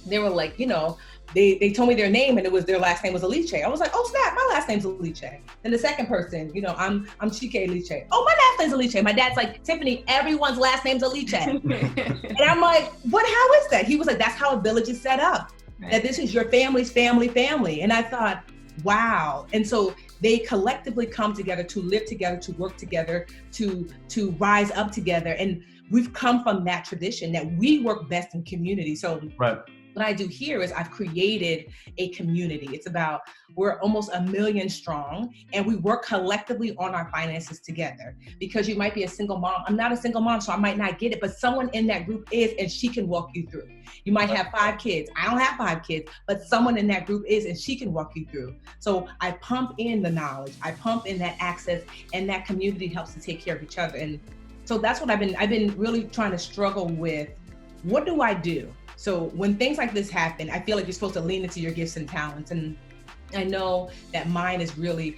Speaker 7: they were like, they told me their name, and their last name was Aliche. I was like, oh snap, my last name's Aliche. And the second person, I'm Chike Aliche. Oh, my last name's Aliche. My dad's like, Tiffany, everyone's last name's Aliche. And I'm like, how is that? He was like, that's how a village is set up. Right. That this is your family's family. And I thought, wow. And so they collectively come together to live together, to work together, to rise up together. And we've come from that tradition that we work best in community. So what I do here is I've created a community. It's about, we're almost 1 million strong, and we work collectively on our finances together. Because you might be a single mom. I'm not a single mom, so I might not get it, but someone in that group is, and she can walk you through. You might have 5 kids. I don't have 5 kids, but someone in that group is, and she can walk you through. So I pump in the knowledge, I pump in that access, and that community helps to take care of each other. And so that's what I've been really trying to struggle with. What do I do? So when things like this happen, I feel like you're supposed to lean into your gifts and talents. And I know that mine is really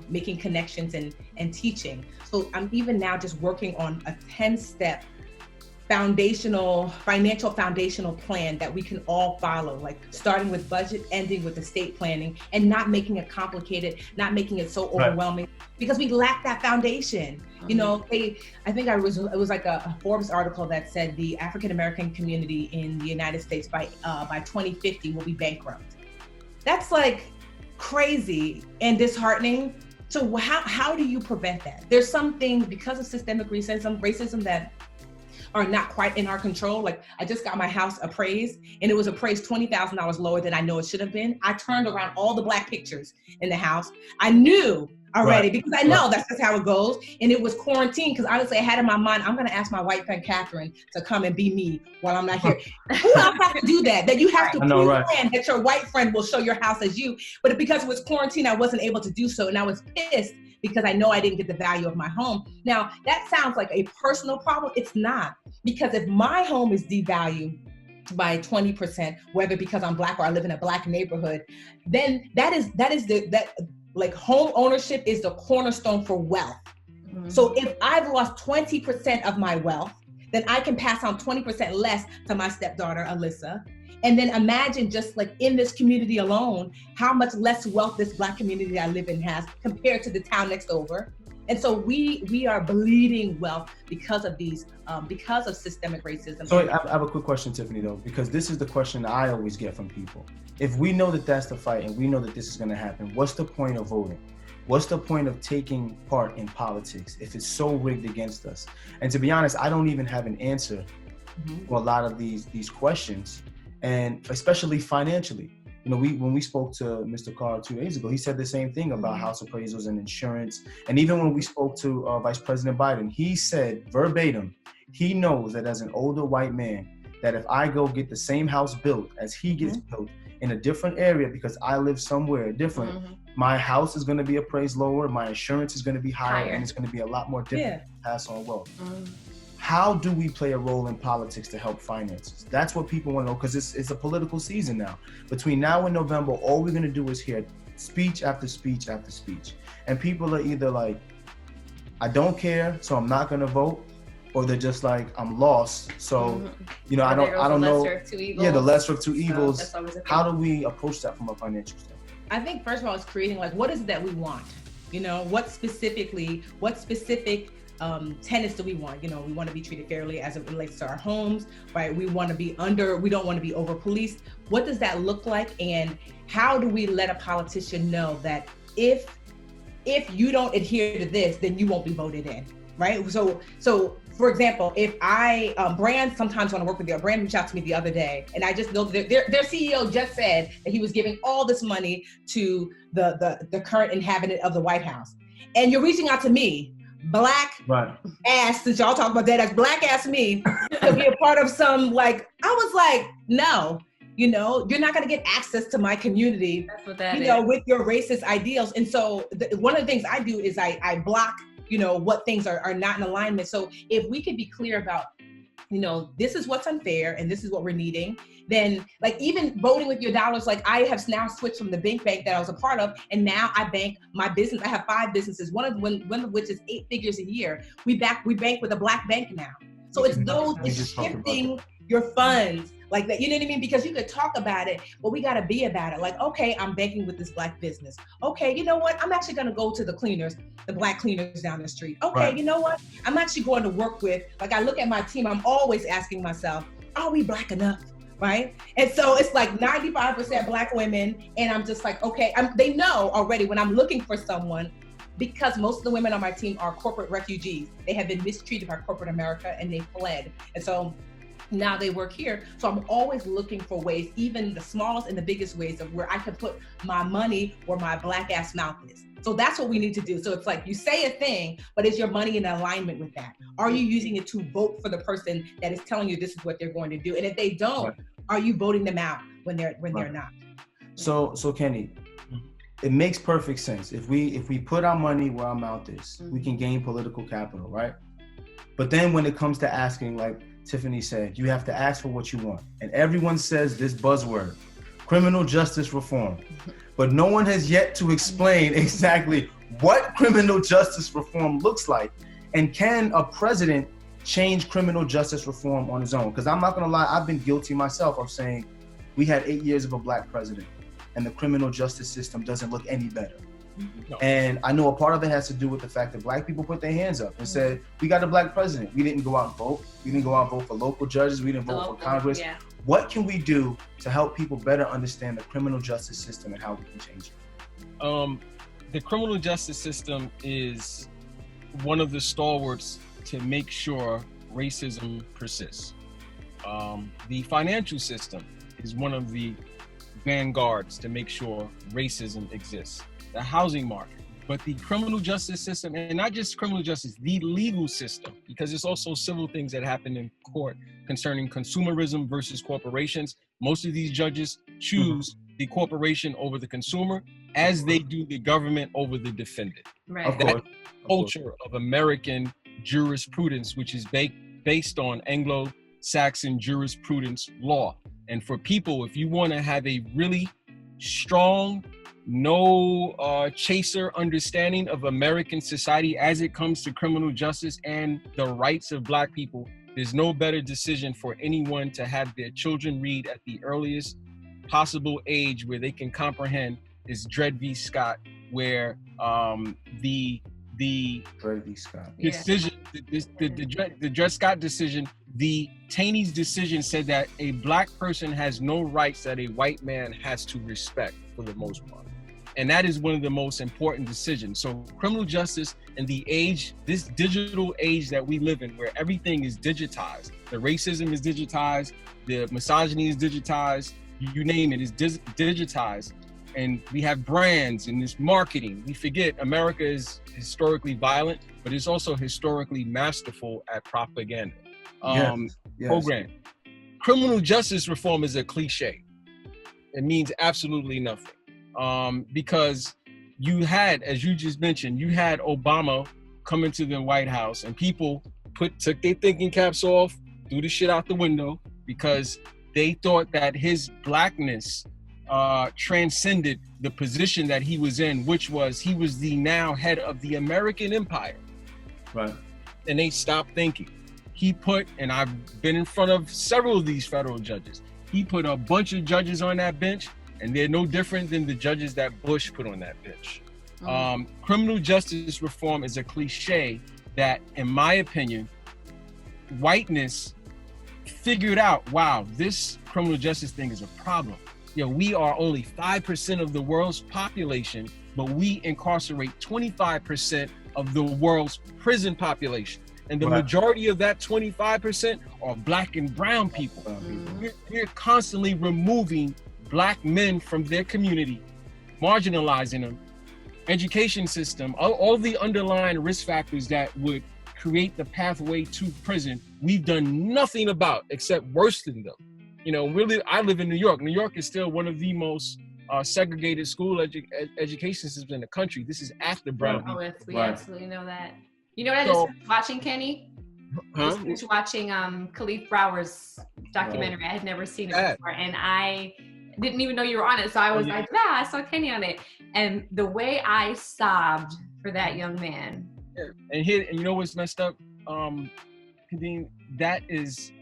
Speaker 7: making connections and teaching. So I'm even now just working on a 10-step financial foundational plan that we can all follow, like starting with budget, ending with estate planning, and not making it complicated, not making it so overwhelming, because we lack that foundation. I think it was like a Forbes article that said the African American community in the United States by 2050 will be bankrupt. That's like crazy and disheartening. So how do you prevent that? There's some things, because of systemic racism that are not quite in our control. Like, I just got my house appraised, and it was appraised $20,000 lower than I know it should have been. I turned around all the Black pictures in the house. I knew already, because I know that's just how it goes. And it was quarantine, because honestly, I had in my mind, I'm going to ask my white friend Catherine to come and be me while I'm not here. Who else has to do that? That you have to plan that your white friend will show your house as you. But because it was quarantine, I wasn't able to do so. And I was pissed because I know I didn't get the value of my home. Now, that sounds like a personal problem. It's not. Because if my home is devalued by 20%, whether because I'm Black or I live in a Black neighborhood, then that home ownership is the cornerstone for wealth. Mm-hmm. So if I've lost 20% of my wealth, then I can pass on 20% less to my stepdaughter, Alyssa. And then imagine, just like in this community alone, how much less wealth this Black community I live in has compared to the town next over. And so we are bleeding wealth because of because of systemic racism.
Speaker 2: So I have a quick question, Tiffany, though, because this is the question that I always get from people. If we know that that's the fight, and we know that this is going to happen, what's the point of voting? What's the point of taking part in politics if it's so rigged against us? And to be honest, I don't even have an answer for a lot of these questions, and especially financially. When we spoke to Mr. Carr 2 days ago, he said the same thing about house appraisals and insurance. And even when we spoke to Vice President Biden, he said verbatim, he knows that as an older white man,
Speaker 4: that if I go get the same house built as he gets built in a different area because I live somewhere different, my house is going to be appraised lower, my insurance is going to be higher, and it's going to be a lot more difficult to pass on wealth. How do we play a role in politics to help finances? That's what people want to know, because it's a political season now. Between now and November, all we're going to do is hear speech after speech after speech. And people are either like, I don't care, so I'm not going to vote, or they're just like, I'm lost, so you know, I don't know. Yeah, the lesser of two evils. How do we approach that from a financial standpoint?
Speaker 7: I think first of all, it's creating like, what is it that we want? You know, what specific tenets do we want? You know, we want to be treated fairly as it relates to our homes, right? We want to be we don't want to be over policed. What does that look like? And how do we let a politician know that if you don't adhere to this, then you won't be voted in, right? So for example, if brands sometimes want to work with you. A brand reached out to me the other day, and I just know that their CEO just said that he was giving all this money to the current inhabitant of the White House. And you're reaching out to me, black ass, since y'all talk about that, as black ass me, to be a part of some, like, I was like, no, you know, you're not going to get access to my community,
Speaker 1: that's what that
Speaker 7: you know, with your racist ideals. And so one of the things I do is I block, you know, what things are not in alignment. So if we could be clear about, you know, this is what's unfair and this is what we're needing, then like even voting with your dollars, like I have now switched from the bank that I was a part of, and now I bank my business. I have 5 businesses, one of which is 8 figures a year. We bank with a black bank now. So it's shifting your funds like that, you know what I mean? Because you could talk about it, but we gotta be about it. Like, okay, I'm banking with this black business. Okay, you know what? I'm actually gonna go to the black cleaners down the street. Okay, you know what? I'm actually going to work with, like I look at my team, I'm always asking myself, are we black enough? Right? And so it's like 95% black women, and I'm just like, okay, they know already when I'm looking for someone, because most of the women on my team are corporate refugees. They have been mistreated by corporate America and they fled. And so now they work here. So I'm always looking for ways, even the smallest and the biggest ways, of where I can put my money where my black ass mouth is. So that's what we need to do. So it's like, you say a thing, but is your money in alignment with that? Are you using it to vote for the person that is telling you this is what they're going to do? And if they don't, are you voting them out when they're not?
Speaker 4: So Kenny, it makes perfect sense. If we put our money where our mouth is, we can gain political capital, right? But then when it comes to asking, like Tiffany said, you have to ask for what you want. And everyone says this buzzword, criminal justice reform. But no one has yet to explain exactly what criminal justice reform looks like. And can a president change criminal justice reform on his own? Because I'm not gonna lie, I've been guilty myself of saying we had 8 years of a black president and the criminal justice system doesn't look any better. No. And I know a part of it has to do with the fact that black people put their hands up and said, we got a black president. We didn't go out and vote. We didn't go out and vote for local judges. We didn't vote for Congress. Yeah. What can we do to help people better understand the criminal justice system and how we can change it?
Speaker 6: The criminal justice system is one of the stalwarts to make sure racism persists. The financial system is one of the vanguards to make sure racism exists. The housing market, but the criminal justice system, and not just criminal justice, the legal system, because there's also civil things that happen in court concerning consumerism versus corporations. Most of these judges choose the corporation over the consumer, as they do the government over the defendant.
Speaker 1: Right.
Speaker 4: Of course.
Speaker 6: Culture of American jurisprudence, which is based on Anglo-Saxon jurisprudence law. And for people, if you want to have a really strong, no chaser understanding of American society as it comes to criminal justice and the rights of Black people, there's no better decision for anyone to have their children read at the earliest possible age where they can comprehend is Dred v. Scott, where the
Speaker 4: Dred v. Scott
Speaker 6: decision, the Dred Scott decision, the Taney's decision said that a Black person has no rights that a white man has to respect for the most part. And that is one of the most important decisions. So criminal justice in the age, this digital age that we live in, where everything is digitized, the racism is digitized, the misogyny is digitized, you name it is digitized. And we have brands and this marketing. We forget America is historically violent, but it's also historically masterful at propaganda.
Speaker 4: Yes.
Speaker 6: Program. criminal justice reform is a cliche. It means absolutely nothing. Because you had, as you just mentioned, you had Obama come into the White House and people took their thinking caps off, threw the shit out the window because they thought that his blackness transcended the position that he was in, which was he was the now head of the American empire.
Speaker 4: Right.
Speaker 6: And they stopped thinking. He put, and I've been in front of several of these federal judges, he put a bunch of judges on that bench, and they're no different than the judges that Bush put on that bench. Criminal justice reform is a cliche that, in my opinion, whiteness figured out, wow, this criminal justice thing is a problem. We are only 5% of the world's population, but we incarcerate 25% of the world's prison population. And the majority of that 25% are black and brown people. We're constantly removing black men from their community, marginalizing them, education system, all the underlying risk factors that would create the pathway to prison, we've done nothing about except worsen them. Really, I live in New York. New York is still one of the most segregated school education systems in the country. This is after Brown.
Speaker 1: We absolutely know that. You know what I just finished watching, Kenny? I just finished watching Khalif Brower's documentary. I had never seen it before, and I didn't even know you were on it. So I was like, I saw Kenny on it. And the way I sobbed for that young man.
Speaker 6: And you know what's messed up, Khadeen? That is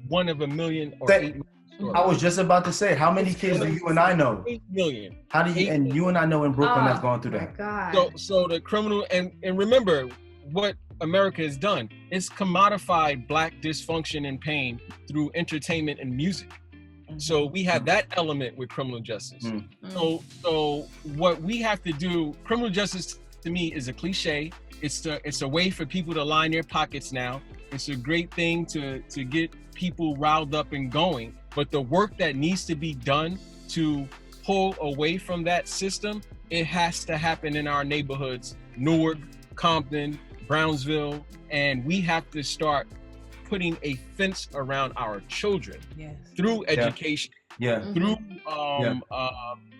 Speaker 6: one of a million or 8 million stories.
Speaker 4: I was just about to say, how many kids do you and I know?
Speaker 6: 8 million.
Speaker 4: How do you, and you and I know in Brooklyn that's going through that.
Speaker 1: God.
Speaker 6: So the criminal, and remember what America has done. It's commodified black dysfunction and pain through entertainment and music. So we have that element with criminal justice. So what we have to do, criminal justice to me is a cliche. It's a way for people to line their pockets now. It's a great thing to get people riled up and going. But the work that needs to be done to pull away from that system, it has to happen in our neighborhoods, Newark, Compton, Brownsville, and we have to start putting a fence around our children through education, through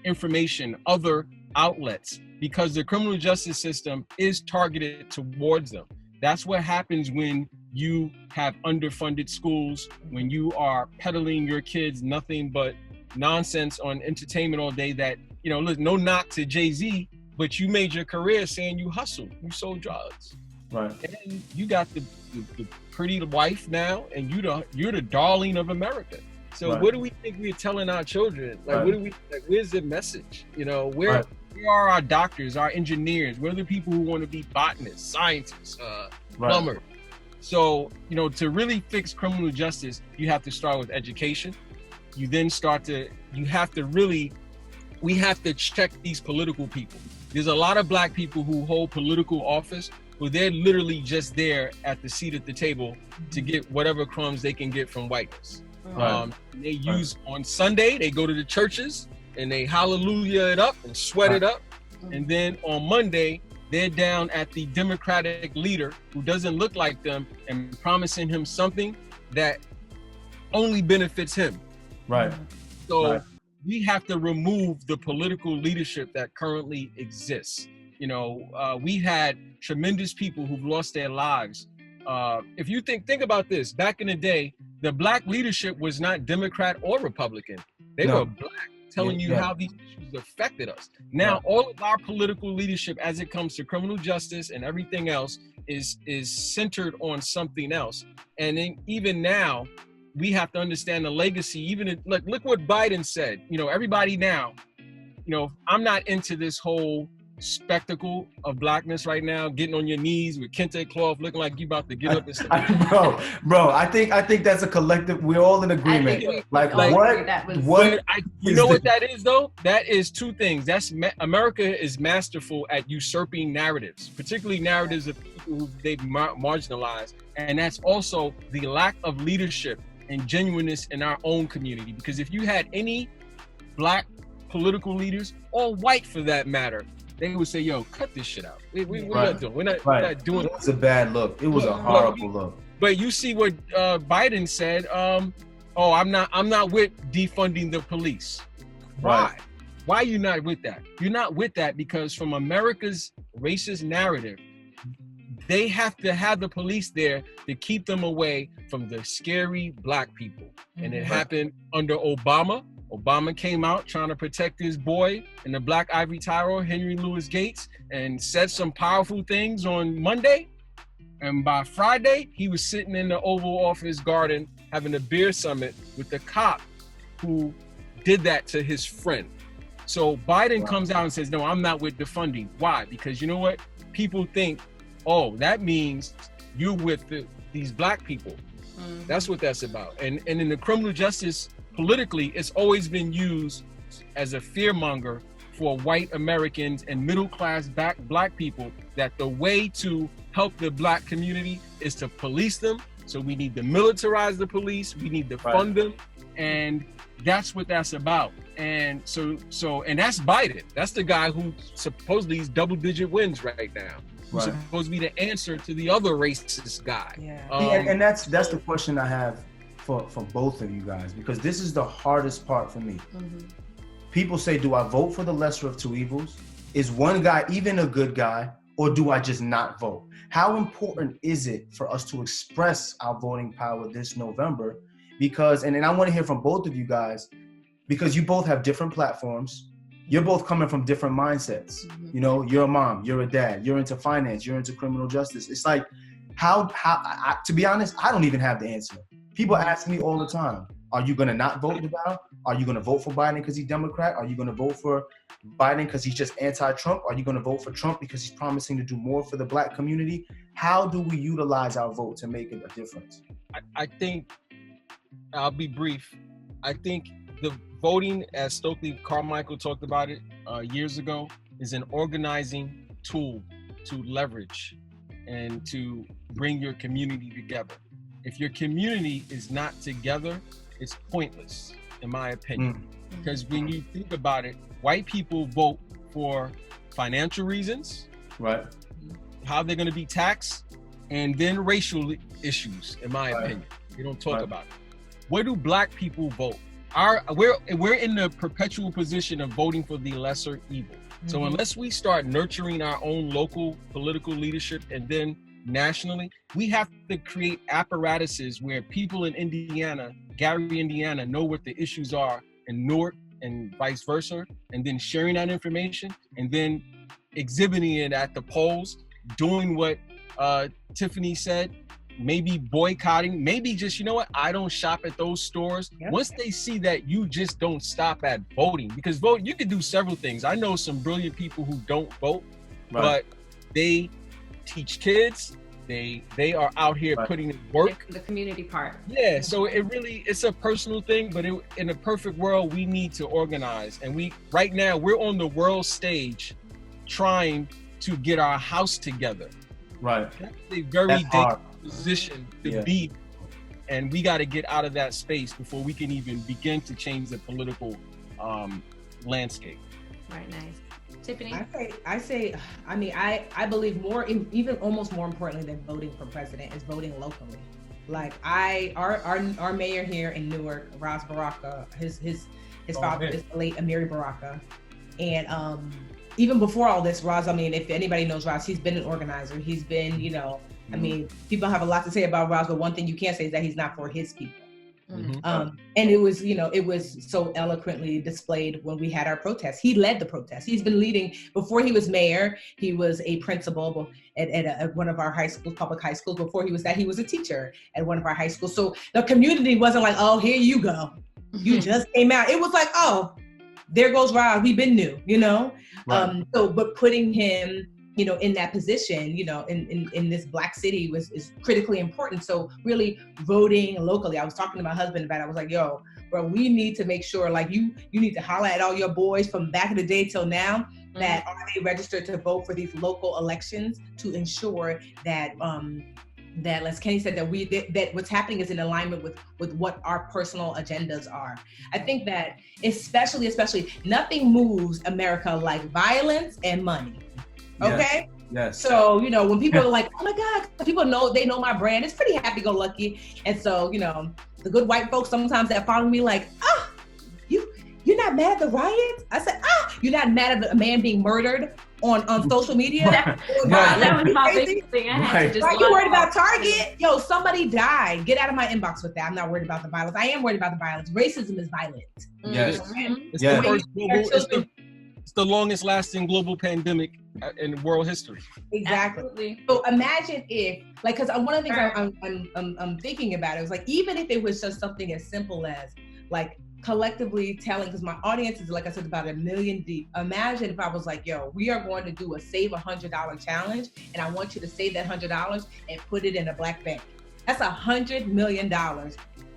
Speaker 6: information, other outlets, because the criminal justice system is targeted towards them. That's what happens when you have underfunded schools, when you are peddling your kids nothing but nonsense on entertainment all day that, look, no knock to Jay-Z, but you made your career saying you hustled, you sold drugs.
Speaker 4: Right.
Speaker 6: And you got the pretty wife now, and you're the darling of America. So what do we think we're telling our children? Like, what do we, where's the message? Where are our doctors, our engineers? Where are the people who want to be botanists, scientists, plumbers? So, to really fix criminal justice, you have to start with education. You then we have to check these political people. There's a lot of black people who hold political office, where they're literally just there at the seat at the table to get whatever crumbs they can get from whiteness. They use on Sunday, they go to the churches and they hallelujah it up and sweat it up. And then on Monday, they're down at the Democratic leader who doesn't look like them and promising him something that only benefits him.
Speaker 4: Right.
Speaker 6: So we have to remove the political leadership that currently exists. We had tremendous people who've lost their lives. If you think about this, back in the day, the black leadership was not Democrat or Republican. They were black, telling you how these issues affected us. Now, all of our political leadership as it comes to criminal justice and everything else is centered on something else. And then even now, we have to understand the legacy. Look what Biden said. Everybody now, I'm not into this whole spectacle of blackness right now, getting on your knees with kente cloth, looking like you about to get up and stuff.
Speaker 4: bro, I think that's a collective. We're all in agreement. You know what that is though? That is two things. America is masterful at usurping narratives, particularly narratives of people who they've marginalized, and that's also the lack of leadership and genuineness in our own community. Because if you had any black political leaders, or white for that matter, they would say, yo, cut this shit out. We're not doing it. We're not doing it. It's a bad look. It was a horrible look.
Speaker 6: But you see what Biden said, oh, I'm not with defunding the police. Why?
Speaker 4: Right.
Speaker 6: Why are you not with that? You're not with that because from America's racist narrative, they have to have the police there to keep them away from the scary black people. And it happened under Obama. Obama came out trying to protect his boy in the Black Ivory Tower, Henry Louis Gates, and said some powerful things on Monday. And by Friday, he was sitting in the Oval Office garden having a beer summit with the cop who did that to his friend. So Biden comes out and says, no, I'm not with defunding. Why? Because you know what? People think, oh, that means you're with these black people. That's what that's about. And in the criminal justice, politically, it's always been used as a fearmonger for white Americans and middle-class black people that the way to help the black community is to police them. So we need to militarize the police. We need to fund them. And that's what that's about. And so that's Biden. That's the guy who supposedly is double-digit wins right now. Who's supposed to be the answer to the other racist guy.
Speaker 4: And that's the question I have for both of you guys, because this is the hardest part for me. People say, do I vote for the lesser of two evils? Is one guy even a good guy, or do I just not vote? How important is it for us to express our voting power this November? Because, and I want to hear from both of you guys, because you both have different platforms. You're both coming from different mindsets. You know, you're a mom, you're a dad, you're into finance, you're into criminal justice. It's like, to be honest, I don't even have the answer. People ask me all the time, are you going to not vote Deval? Are you going to vote for Biden because he's Democrat? Are you going to vote for Biden because he's just anti-Trump? Are you going to vote for Trump because he's promising to do more for the black community? How do we utilize our vote to make it a difference?
Speaker 6: I think, I'll be brief. I think the voting, as Stokely Carmichael talked about it years ago, is an organizing tool to leverage and to bring your community together. If your community is not together, it's pointless, in my opinion. Because when you think about it, white people vote for financial reasons, how they're going to be taxed, and then racial issues, in my opinion. They don't talk about it. Where do black people vote? We're in the perpetual position of voting for the lesser evil. So unless we start nurturing our own local political leadership and then nationally, we have to create apparatuses where people in Indiana, Gary, Indiana, know what the issues are in Newark and vice versa, and then sharing that information and then exhibiting it at the polls, doing what Tiffany said, maybe boycotting, maybe just, you know what, I don't shop at those stores. Once they see that you just don't stop at voting, because vote, you can do several things. I know some brilliant people who don't vote, but they teach kids, they are out here putting in work.
Speaker 1: The community part.
Speaker 6: Yeah, so it's a personal thing, but in a perfect world, we need to organize. And right now, we're on the world stage trying to get our house together. That's a very dangerous position to be, and we got to get out of that space before we can even begin to change the political landscape.
Speaker 1: Right, nice. Tiffany?
Speaker 7: I believe more, even almost more importantly than voting for president, is voting locally. Like our mayor here in Newark, Ras Baraka, his father is the late Amiri Baraka, and even before all this, Ras, I mean, if anybody knows Ras, he's been an organizer. He's been, you know, I mean, people have a lot to say about Ras, but one thing you can't say is that he's not for his people. And it was, you know, it was so eloquently displayed when we had our protests. He led the protests. He's been leading, before he was mayor, he was a principal at one of our high schools, public high schools. Before he was that, he was a teacher at one of our high schools. So the community wasn't like, oh, here you go. You just came out. It was like, oh, there goes Ras. We've been new, you know? But putting him, you know, in that position, you know, in this black city is critically important. So really voting locally. I was talking to my husband about it. I was like, yo, bro, we need to make sure, like, you need to holler at all your boys from back in the day till now that are they registered to vote for these local elections to ensure that that, as Kenny said, that what's happening is in alignment with what our personal agendas are. I think that especially nothing moves America like violence and money. Okay?
Speaker 4: Yes.
Speaker 7: So, you know, when people are like, oh my God, people know, they know my brand, it's pretty happy-go-lucky. And so, you know, the good white folks sometimes that follow me like, you're not mad at the riots? I said, you're not mad at a man being murdered on social media?
Speaker 1: That was my big thing. I had to just
Speaker 7: you worried about Target? Yo, somebody died. Get out of my inbox with that. I'm not worried about the violence. I am worried about the violence. Racism is violent.
Speaker 4: Yes.
Speaker 6: It's the first global, it's the longest lasting global pandemic in world history.
Speaker 7: Exactly.
Speaker 1: Absolutely.
Speaker 7: So imagine if, like, because one of the things I'm thinking about, it was like, even if it was just something as simple as like collectively telling, because my audience is, like I said, about 1 million deep. Imagine if I was like, yo, we are going to do a save $100 challenge, and I want you to save that $100 and put it in a black bank. That's $100 million,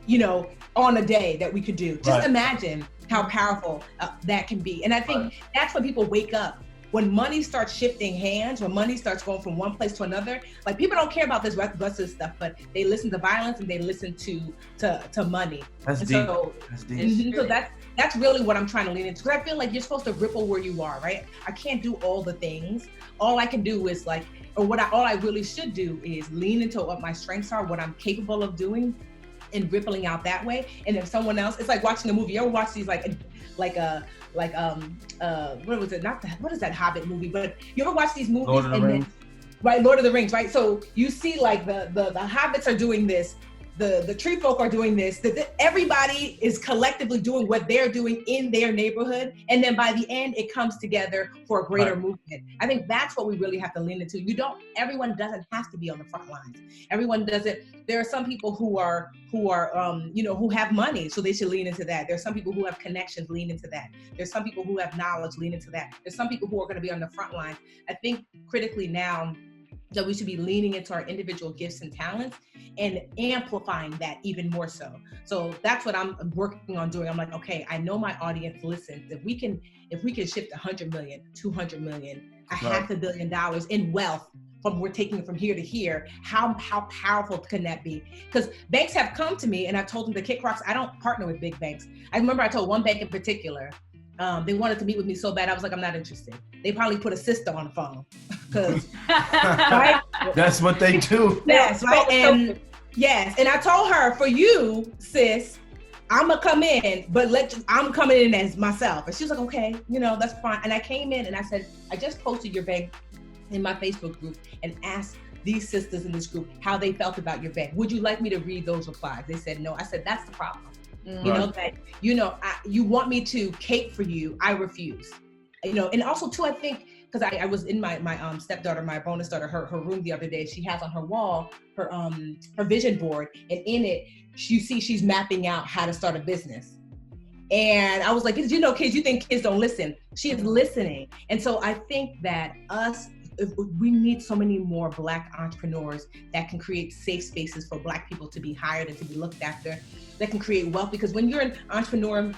Speaker 7: you know, on a day that we could do. Just imagine how powerful that can be. And I think that's when people wake up. When money starts shifting hands, when money starts going from one place to another, like, people don't care about this Russell stuff, but they listen to violence and they listen to money.
Speaker 4: That's
Speaker 7: and
Speaker 4: deep.
Speaker 7: So,
Speaker 4: that's deep.
Speaker 7: So that's really what I'm trying to lean into. Because I feel like you're supposed to ripple where you are, right? I can't do all the things. All I can do is like, or all I really should do is lean into what my strengths are, what I'm capable of doing, and rippling out that way. And if someone else, it's like watching a movie. You ever watch these what was it? What is that Hobbit movie? But you ever watch these movies?
Speaker 4: Lord of the Rings.
Speaker 7: Right, Lord of the Rings, right? So you see like the hobbits are doing this, the tree folk are doing this, that everybody is collectively doing what they're doing in their neighborhood. And then by the end, it comes together for a greater movement. I think that's what we really have to lean into. Everyone doesn't have to be on the front lines. Everyone doesn't. There are some people who have money, so they should lean into that. There's some people who have connections, lean into that. There's some people who have knowledge, lean into that. There's some people who are going to be on the front lines. I think critically now, that we should be leaning into our individual gifts and talents and amplifying that even more so. So that's what I'm working on doing. I'm like, okay, I know my audience listens. If we can shift 100 million, 200 million, $500 million in wealth we're taking it from here to here, how powerful can that be? Because banks have come to me and I've told them to kick rocks. I don't partner with big banks. I remember I told one bank in particular, they wanted to meet with me so bad. I was like, I'm not interested. They probably put a sister on the phone. Because
Speaker 4: that's what they do.
Speaker 7: Yes, right. And yes, and I told her, for you, sis, I'm gonna come in, but I'm coming in as myself. And she was like, okay, that's fine. And I came in and I said, I just posted your bank in my Facebook group and asked these sisters in this group how they felt about your bank. Would you like me to read those replies? They said no. I said, that's the problem. You want me to cape for you, I refuse. And also too, I think, because I was in my stepdaughter, my bonus daughter, her room the other day. She has on her wall her vision board, and in it, you see she's mapping out how to start a business. And I was like, kids, you think kids don't listen? She is listening. And so I think that we need so many more Black entrepreneurs that can create safe spaces for Black people to be hired and to be looked after, that can create wealth. Because when you're an entrepreneur,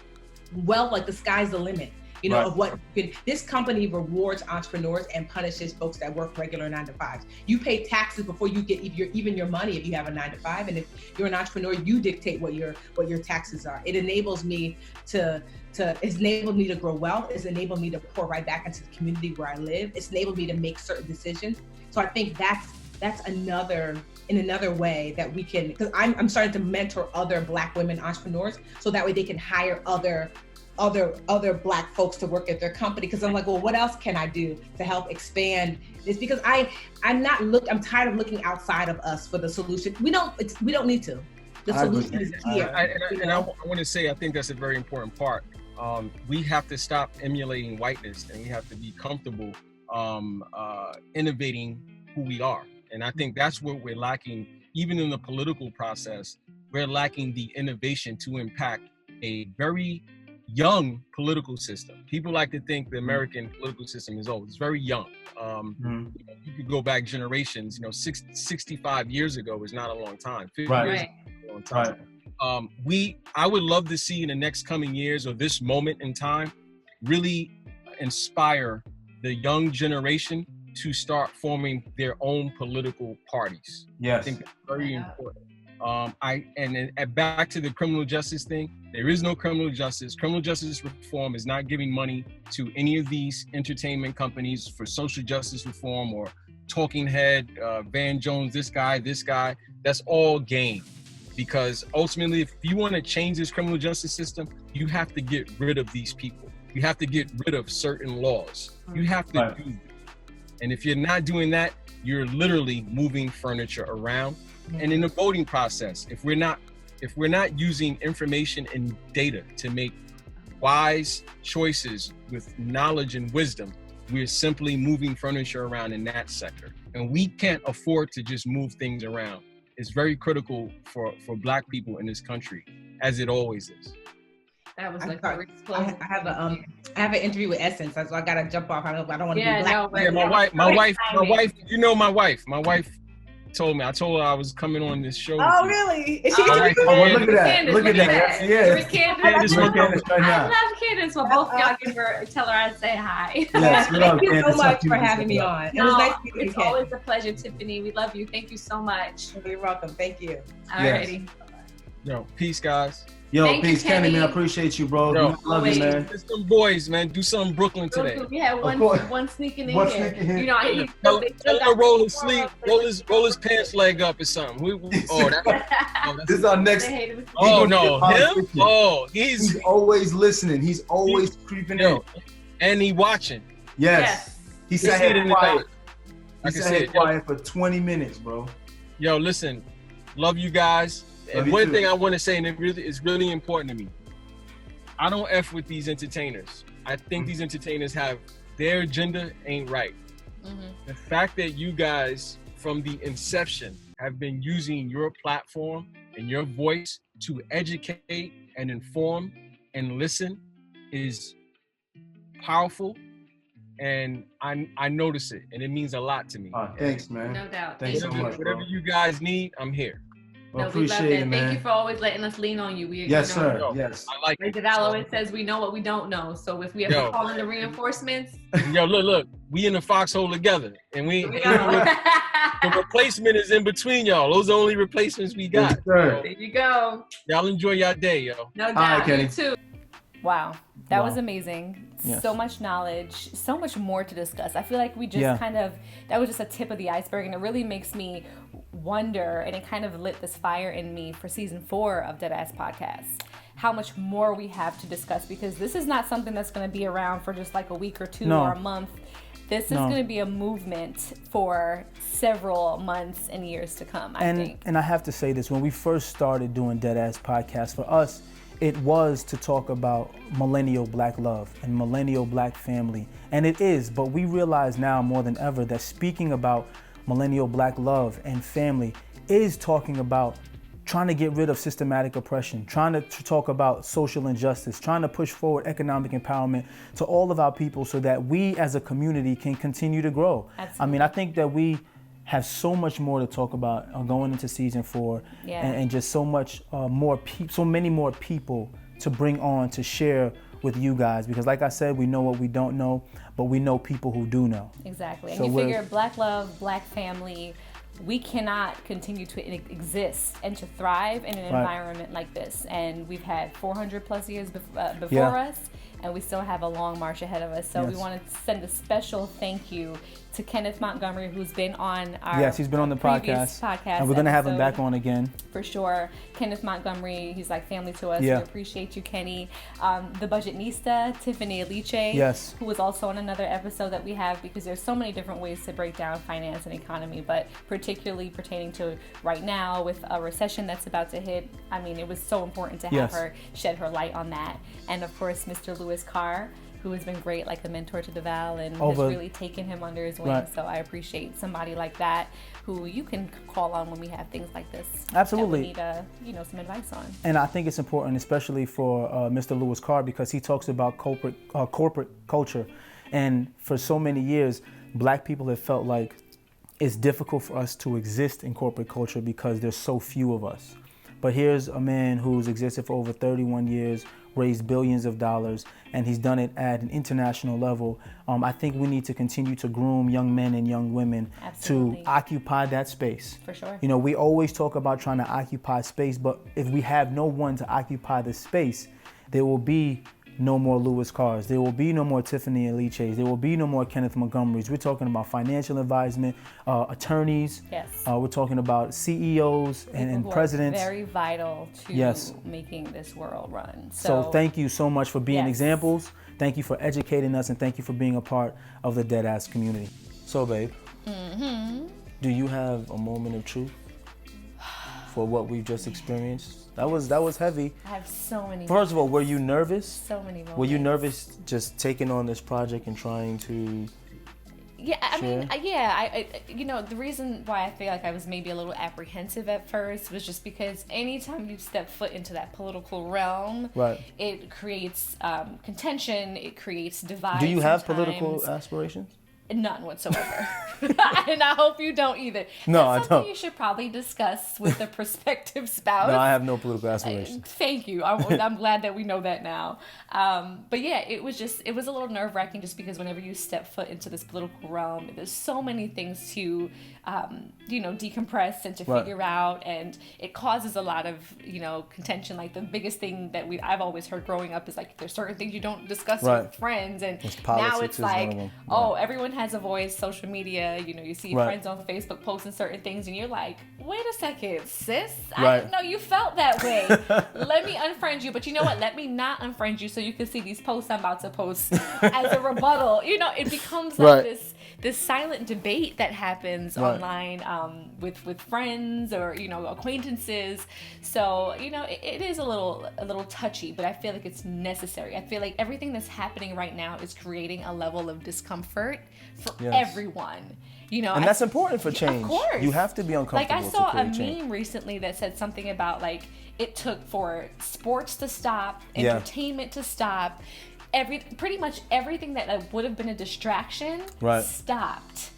Speaker 7: wealth, like, the sky's the limit. Of what this company rewards entrepreneurs and punishes folks that work regular 9-to-5s. You pay taxes before you get even your money if you have a 9-to-5, and if you're an entrepreneur, you dictate what your taxes are. It enables me it's enabled me to grow wealth. It's enabled me to pour right back into the community where I live. It's enabled me to make certain decisions. So I think that's another way that we can, because I'm starting to mentor other Black women entrepreneurs, so that way they can hire other Black folks to work at their company. Because I'm like, well, what else can I do to help expand this? Because I'm tired of looking outside of us for the solution. We don't need to. The solution is here.
Speaker 6: I want to say, I think that's a very important part. We have to stop emulating whiteness, and we have to be comfortable innovating who we are. And I think that's what we're lacking, even in the political process. We're lacking the innovation to impact a very young political system. People like to think the American political system is old. It's very young. You could go back generations. 65 years ago is not a long time. 50 years is not a long time. I would love to see in the next coming years, or this moment in time, really inspire the young generation to start forming their own political parties.
Speaker 4: Yes.
Speaker 6: I think that's very important. And back to the criminal justice thing, there is no criminal justice. Criminal justice reform is not giving money to any of these entertainment companies for social justice reform or talking head, Van Jones, this guy. That's all game. because ultimately, if you want to change this criminal justice system, you have to get rid of these people. You have to get rid of certain laws. You have to do that. And if you're not doing that, you're literally moving furniture around. And in the voting process, if we're not using information and data to make wise choices with knowledge and wisdom, we're simply moving furniture around in that sector. And we can't afford to just move things around. It's very critical for Black people in this country, as it always is.
Speaker 7: That was like I have an interview with Essence, so I gotta jump off. I don't want to be Black.
Speaker 6: Yeah, my wife. You know my wife. My wife told me. I told her I was coming on this show.
Speaker 7: Oh, really? Is she
Speaker 2: look at that. Look at that.
Speaker 1: Where's Candace?
Speaker 8: I love Candace. Well, both y'all give her, tell her I say hi.
Speaker 7: Yes, thank you so much for having me on. It was nice meeting you.
Speaker 8: It's always a pleasure, Tiffany. We love you. Thank you so much.
Speaker 7: You're welcome. Thank you.
Speaker 8: Alrighty.
Speaker 6: Yo, peace, guys.
Speaker 4: Yo,
Speaker 8: Thank
Speaker 4: peace,
Speaker 8: you,
Speaker 4: Kenny,
Speaker 8: Kenny.
Speaker 4: man. I appreciate you, bro.
Speaker 6: Yo,
Speaker 4: Love you, man.
Speaker 6: There's some boys, man. Do something Brooklyn today.
Speaker 8: We had
Speaker 4: course.
Speaker 8: one sneaking in
Speaker 4: One
Speaker 8: here.
Speaker 4: sneaking in.
Speaker 8: You know, he
Speaker 6: Tell
Speaker 8: still
Speaker 6: him to roll his sleeve, roll his pants leg up or something.
Speaker 4: This is our next.
Speaker 6: Oh no, him? Oh,
Speaker 4: He's always listening. He's always creeping in.
Speaker 6: And he watching.
Speaker 4: Yes. He sat here quiet.
Speaker 6: I
Speaker 4: He
Speaker 6: can
Speaker 4: sat
Speaker 6: see
Speaker 4: here
Speaker 6: it.
Speaker 4: quiet for 20 minutes, bro.
Speaker 6: Yo, listen, love you guys.
Speaker 4: Love
Speaker 6: And
Speaker 4: you
Speaker 6: one
Speaker 4: too.
Speaker 6: thing I want to say, and it's really important to me. I don't F with these entertainers. I think these entertainers their agenda ain't right. The fact that you guys, from the inception, have been using your platform and your voice to educate and inform and listen is powerful. And I notice it, and it means a lot to me.
Speaker 4: Thanks, man.
Speaker 8: No doubt.
Speaker 4: Thanks so much, bro.
Speaker 6: Whatever you guys need, I'm here.
Speaker 4: I
Speaker 8: No, we love
Speaker 4: appreciate
Speaker 8: that.
Speaker 4: it, man.
Speaker 8: Thank you for always letting us lean on you.
Speaker 4: Yes, sir. Yes.
Speaker 6: I like
Speaker 8: Like
Speaker 6: it.
Speaker 8: Deval always says, we know what we don't know. So if we have to call in the reinforcements,
Speaker 6: Yo, look, we in the foxhole together, and the replacement is in between y'all. Those are the only replacements we got.
Speaker 4: Yes, sir.
Speaker 6: So,
Speaker 8: there you go.
Speaker 6: y'all enjoy your day, yo.
Speaker 8: No doubt.
Speaker 4: right, Kenny.
Speaker 8: You too.
Speaker 1: Wow, that
Speaker 2: Wow.
Speaker 1: was amazing.
Speaker 2: Yes.
Speaker 1: So much knowledge, so much more to discuss. I feel like we just that was just a tip of the iceberg, and it really makes me wonder, and it kind of lit this fire in me for season 4 of Deadass Podcast, how much more we have to discuss, because this is not something that's going to be around for just like a week or two or a month. This is going to be a movement for several months and years to come, I think.
Speaker 2: And I have to say this, when we first started doing Deadass Podcast, for us, it was to talk about millennial Black love and millennial Black family. And it is, but we realize now more than ever that speaking about millennial Black love and family is talking about trying to get rid of systematic oppression, trying to talk about social injustice, trying to push forward economic empowerment to all of our people so that we as a community can continue to grow.
Speaker 1: Absolutely.
Speaker 2: I mean, I think that we have so much more to talk about going into season 4 and just so much so many more people to bring on to share with you guys, because like I said, we know what we don't know, but we know people who do know.
Speaker 1: Exactly.
Speaker 2: So
Speaker 1: And you figure Black love, Black family, we cannot continue to exist and to thrive in an environment like this. And we've had 400 plus years before us, and we still have a long march ahead of us. So we want to send a special thank you to Kenneth Montgomery, who's been on our
Speaker 2: he's been on the
Speaker 1: previous podcast,
Speaker 2: and we're going to have him back on again.
Speaker 1: For sure. Kenneth Montgomery, he's like family to us.
Speaker 2: Yeah.
Speaker 1: We appreciate you, Kenny. The Budgetnista, Tiffany Aliche,
Speaker 2: Yes.
Speaker 1: who was also on another episode that we have, because there's so many different ways to break down finance and economy, but particularly pertaining to right now with a recession that's about to hit. I mean, it was so important to have her shed her light on that. And of course, Mr. Louis Carr, who has been great, like a mentor to Deval, and has really taken him under his wing. So I appreciate somebody like that who you can call on when we have things like this.
Speaker 2: Absolutely.
Speaker 1: That we need, some advice on.
Speaker 2: And I think it's important, especially for Mr. Louis Carr, because he talks about corporate culture. And for so many years, Black people have felt like it's difficult for us to exist in corporate culture because there's so few of us. But here's a man who's existed for over 31 years, raised billions of dollars, and he's done it at an international level. I think we need to continue to groom young men and young women to occupy that space.
Speaker 1: For sure.
Speaker 2: You know, we always talk about trying to occupy space, but if we have no one to occupy the space, there will be no more Louis Carrs. There will be no more Tiffany Aliches. There will be no more Kenneth Montgomerys. We're talking about financial advisement, attorneys.
Speaker 1: Yes.
Speaker 2: We're talking about CEOs and presidents.
Speaker 1: Very vital to making this world run.
Speaker 2: So thank you so much for being
Speaker 1: Yes.
Speaker 2: examples. Thank you for educating us, and thank you for being a part of the Deadass community. So, babe, do you have a moment of truth for what we've just experienced? That was heavy.
Speaker 1: I have so many.
Speaker 2: First of all, were you nervous?
Speaker 1: So many moments.
Speaker 2: Were you nervous just taking on this project and trying to?
Speaker 1: Yeah, I mean,
Speaker 2: share?
Speaker 1: I you know, the reason why I feel like I was maybe a little apprehensive at first was just because anytime you step foot into that political realm,
Speaker 2: Right.
Speaker 1: it creates contention, it creates divide.
Speaker 2: Do you have
Speaker 1: sometimes.
Speaker 2: political aspirations?
Speaker 1: None whatsoever. And I hope you don't either.
Speaker 2: No,
Speaker 1: That's
Speaker 2: I
Speaker 1: something
Speaker 2: don't.
Speaker 1: you should probably discuss with the prospective spouse.
Speaker 2: No, I have no political aspirations.
Speaker 1: Thank you. I'm glad that we know that now. But yeah, it was a little nerve-wracking just because whenever you step foot into this political realm, there's so many things to, decompress and to figure out, and it causes a lot of, contention. Like the biggest thing that I've always heard growing up is like there's certain things you don't discuss with friends, and now it's like, everyone has a voice. Social media, you see friends on Facebook posting certain things, and you're like, wait a second, sis, I didn't know you felt that way. Let me unfriend you, but you know what? Let me not unfriend you so you can see these posts I'm about to post as a rebuttal. It becomes like this silent debate that happens online with friends or acquaintances. So it is a little touchy, but I feel like it's necessary. I feel like everything that's happening right now is creating a level of discomfort for everyone.
Speaker 2: And that's important for change.
Speaker 1: Of course.
Speaker 2: You have to be uncomfortable.
Speaker 1: Like I saw a
Speaker 2: change.
Speaker 1: meme recently that said something about like it took for sports to stop, entertainment to stop, pretty much everything that would have been a distraction stopped,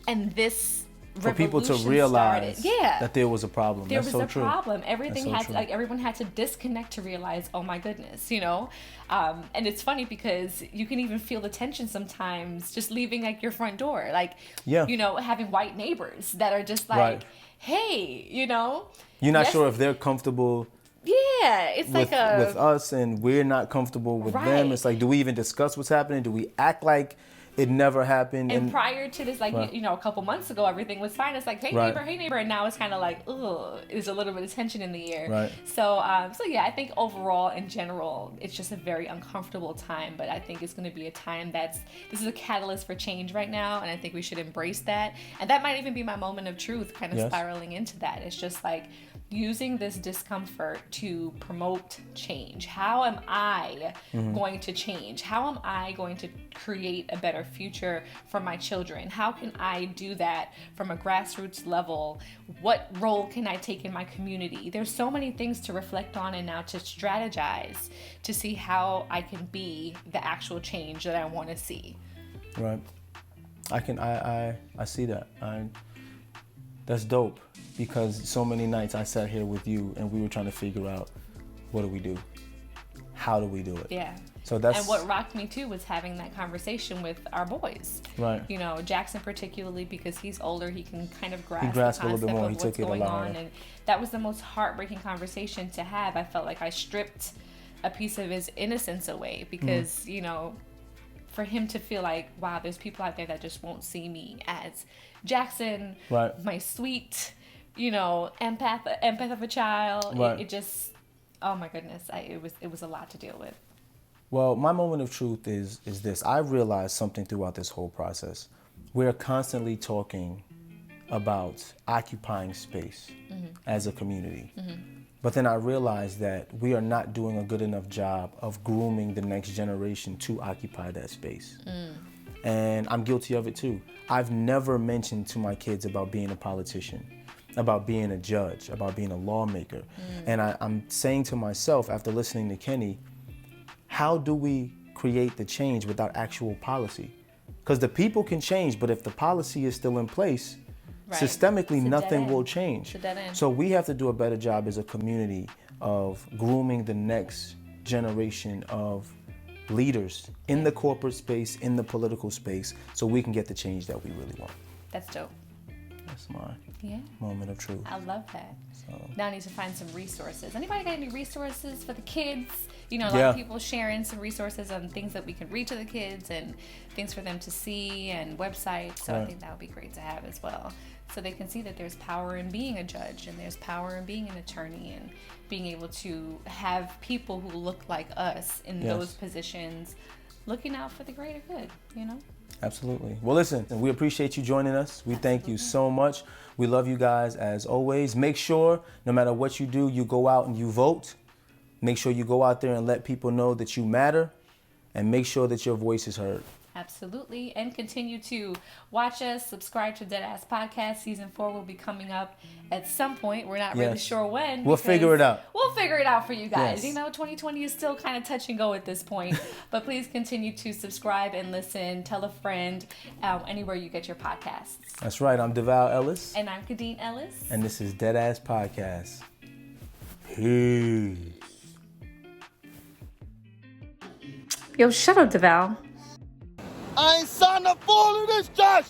Speaker 1: and this
Speaker 2: for people to realize that there was a problem.
Speaker 1: There
Speaker 2: That's
Speaker 1: was
Speaker 2: so
Speaker 1: a
Speaker 2: true.
Speaker 1: problem. Everything had to, everyone had to disconnect to realize, oh my goodness, and it's funny because you can even feel the tension sometimes just leaving like your front door, like having white neighbors that are just like, hey,
Speaker 2: you're not sure if they're comfortable.
Speaker 1: Yeah, it's
Speaker 2: with us, and we're not comfortable with them. It's like, do we even discuss what's happening? Do we act like it never happened?
Speaker 1: And prior to this, like, a couple months ago, everything was fine. It's like, hey, neighbor. And now it's kind of like, ugh, there's a little bit of tension in the air.
Speaker 2: Right.
Speaker 1: So yeah, I think overall, in general, it's just a very uncomfortable time. But I think it's going to be a time this is a catalyst for change right now. And I think we should embrace that. And that might even be my moment of truth, kind of spiraling into that. It's just like using this discomfort to promote change. How am I going to change? How am I going to create a better future for my children? How can I do that from a grassroots level? What role can I take in my community? There's so many things to reflect on and now to strategize to see how I can be the actual change that I want to see.
Speaker 2: Right. I see that. That's dope, because so many nights I sat here with you and we were trying to figure out, what do we do? How do we do it?
Speaker 1: Yeah.
Speaker 2: So that's,
Speaker 1: and what rocked me too was having that conversation with our boys.
Speaker 2: Right.
Speaker 1: Jackson particularly, because he's older, he can kind of grasp
Speaker 2: a
Speaker 1: the
Speaker 2: little bit more. He
Speaker 1: what's
Speaker 2: took it a
Speaker 1: going
Speaker 2: lot
Speaker 1: on,
Speaker 2: harder.
Speaker 1: and that was the most heartbreaking conversation to have. I felt like I stripped a piece of his innocence away because for him to feel like, wow, there's people out there that just won't see me as Jackson, my sweet, empath of a child.
Speaker 2: Right.
Speaker 1: It just, oh my goodness, it was a lot to deal with.
Speaker 2: Well, my moment of truth is this. I realized something throughout this whole process. We're constantly talking about occupying space as a community. But then I realized that we are not doing a good enough job of grooming the next generation to occupy that space. And I'm guilty of it too. I've never mentioned to my kids about being a politician, about being a judge, about being a lawmaker. And I'm saying to myself, after listening to Kenny, how do we create the change without actual policy? Because the people can change, but if the policy is still in place, systemically nothing will change. So we have to do a better job as a community of grooming the next generation of leaders in the corporate space, in the political space, so we can get the change that we really want.
Speaker 1: That's dope.
Speaker 2: That's my moment of truth.
Speaker 1: I love that. Now I need to find some resources. Anybody got any resources for the kids? You know, a lot
Speaker 2: Yeah.
Speaker 1: of people sharing some resources on things that we can reach to the kids and things for them to see and websites. So I
Speaker 2: Right.
Speaker 1: think that would be great to have as well. So they can see that there's power in being a judge and there's power in being an attorney and being able to have people who look like us in
Speaker 2: Yes.
Speaker 1: those positions looking out for the greater good, you know?
Speaker 2: Absolutely. Well, listen, we appreciate you joining us. We thank you so much. We love you guys as always. Make sure, no matter what you do, you go out and you vote. Make sure you go out there and let people know that you matter, and make sure that your voice is heard.
Speaker 1: Absolutely. And continue to watch us, subscribe to Deadass Podcast. Season 4 will be coming up at some point. We're not really
Speaker 2: Yes.
Speaker 1: sure when.
Speaker 2: We'll figure it out.
Speaker 1: We'll figure it out for you guys.
Speaker 2: Yes.
Speaker 1: You know, 2020 is still kind of touch and go at this point. But please continue to subscribe and listen. Tell a friend anywhere you get your podcasts.
Speaker 2: That's right. I'm DeVal Ellis,
Speaker 1: And I'm Khadeen Ellis.
Speaker 2: and this is Deadass Podcast. Peace.
Speaker 1: Yo, shut up, DeVal.
Speaker 9: I ain't signed up for all of this, Josh.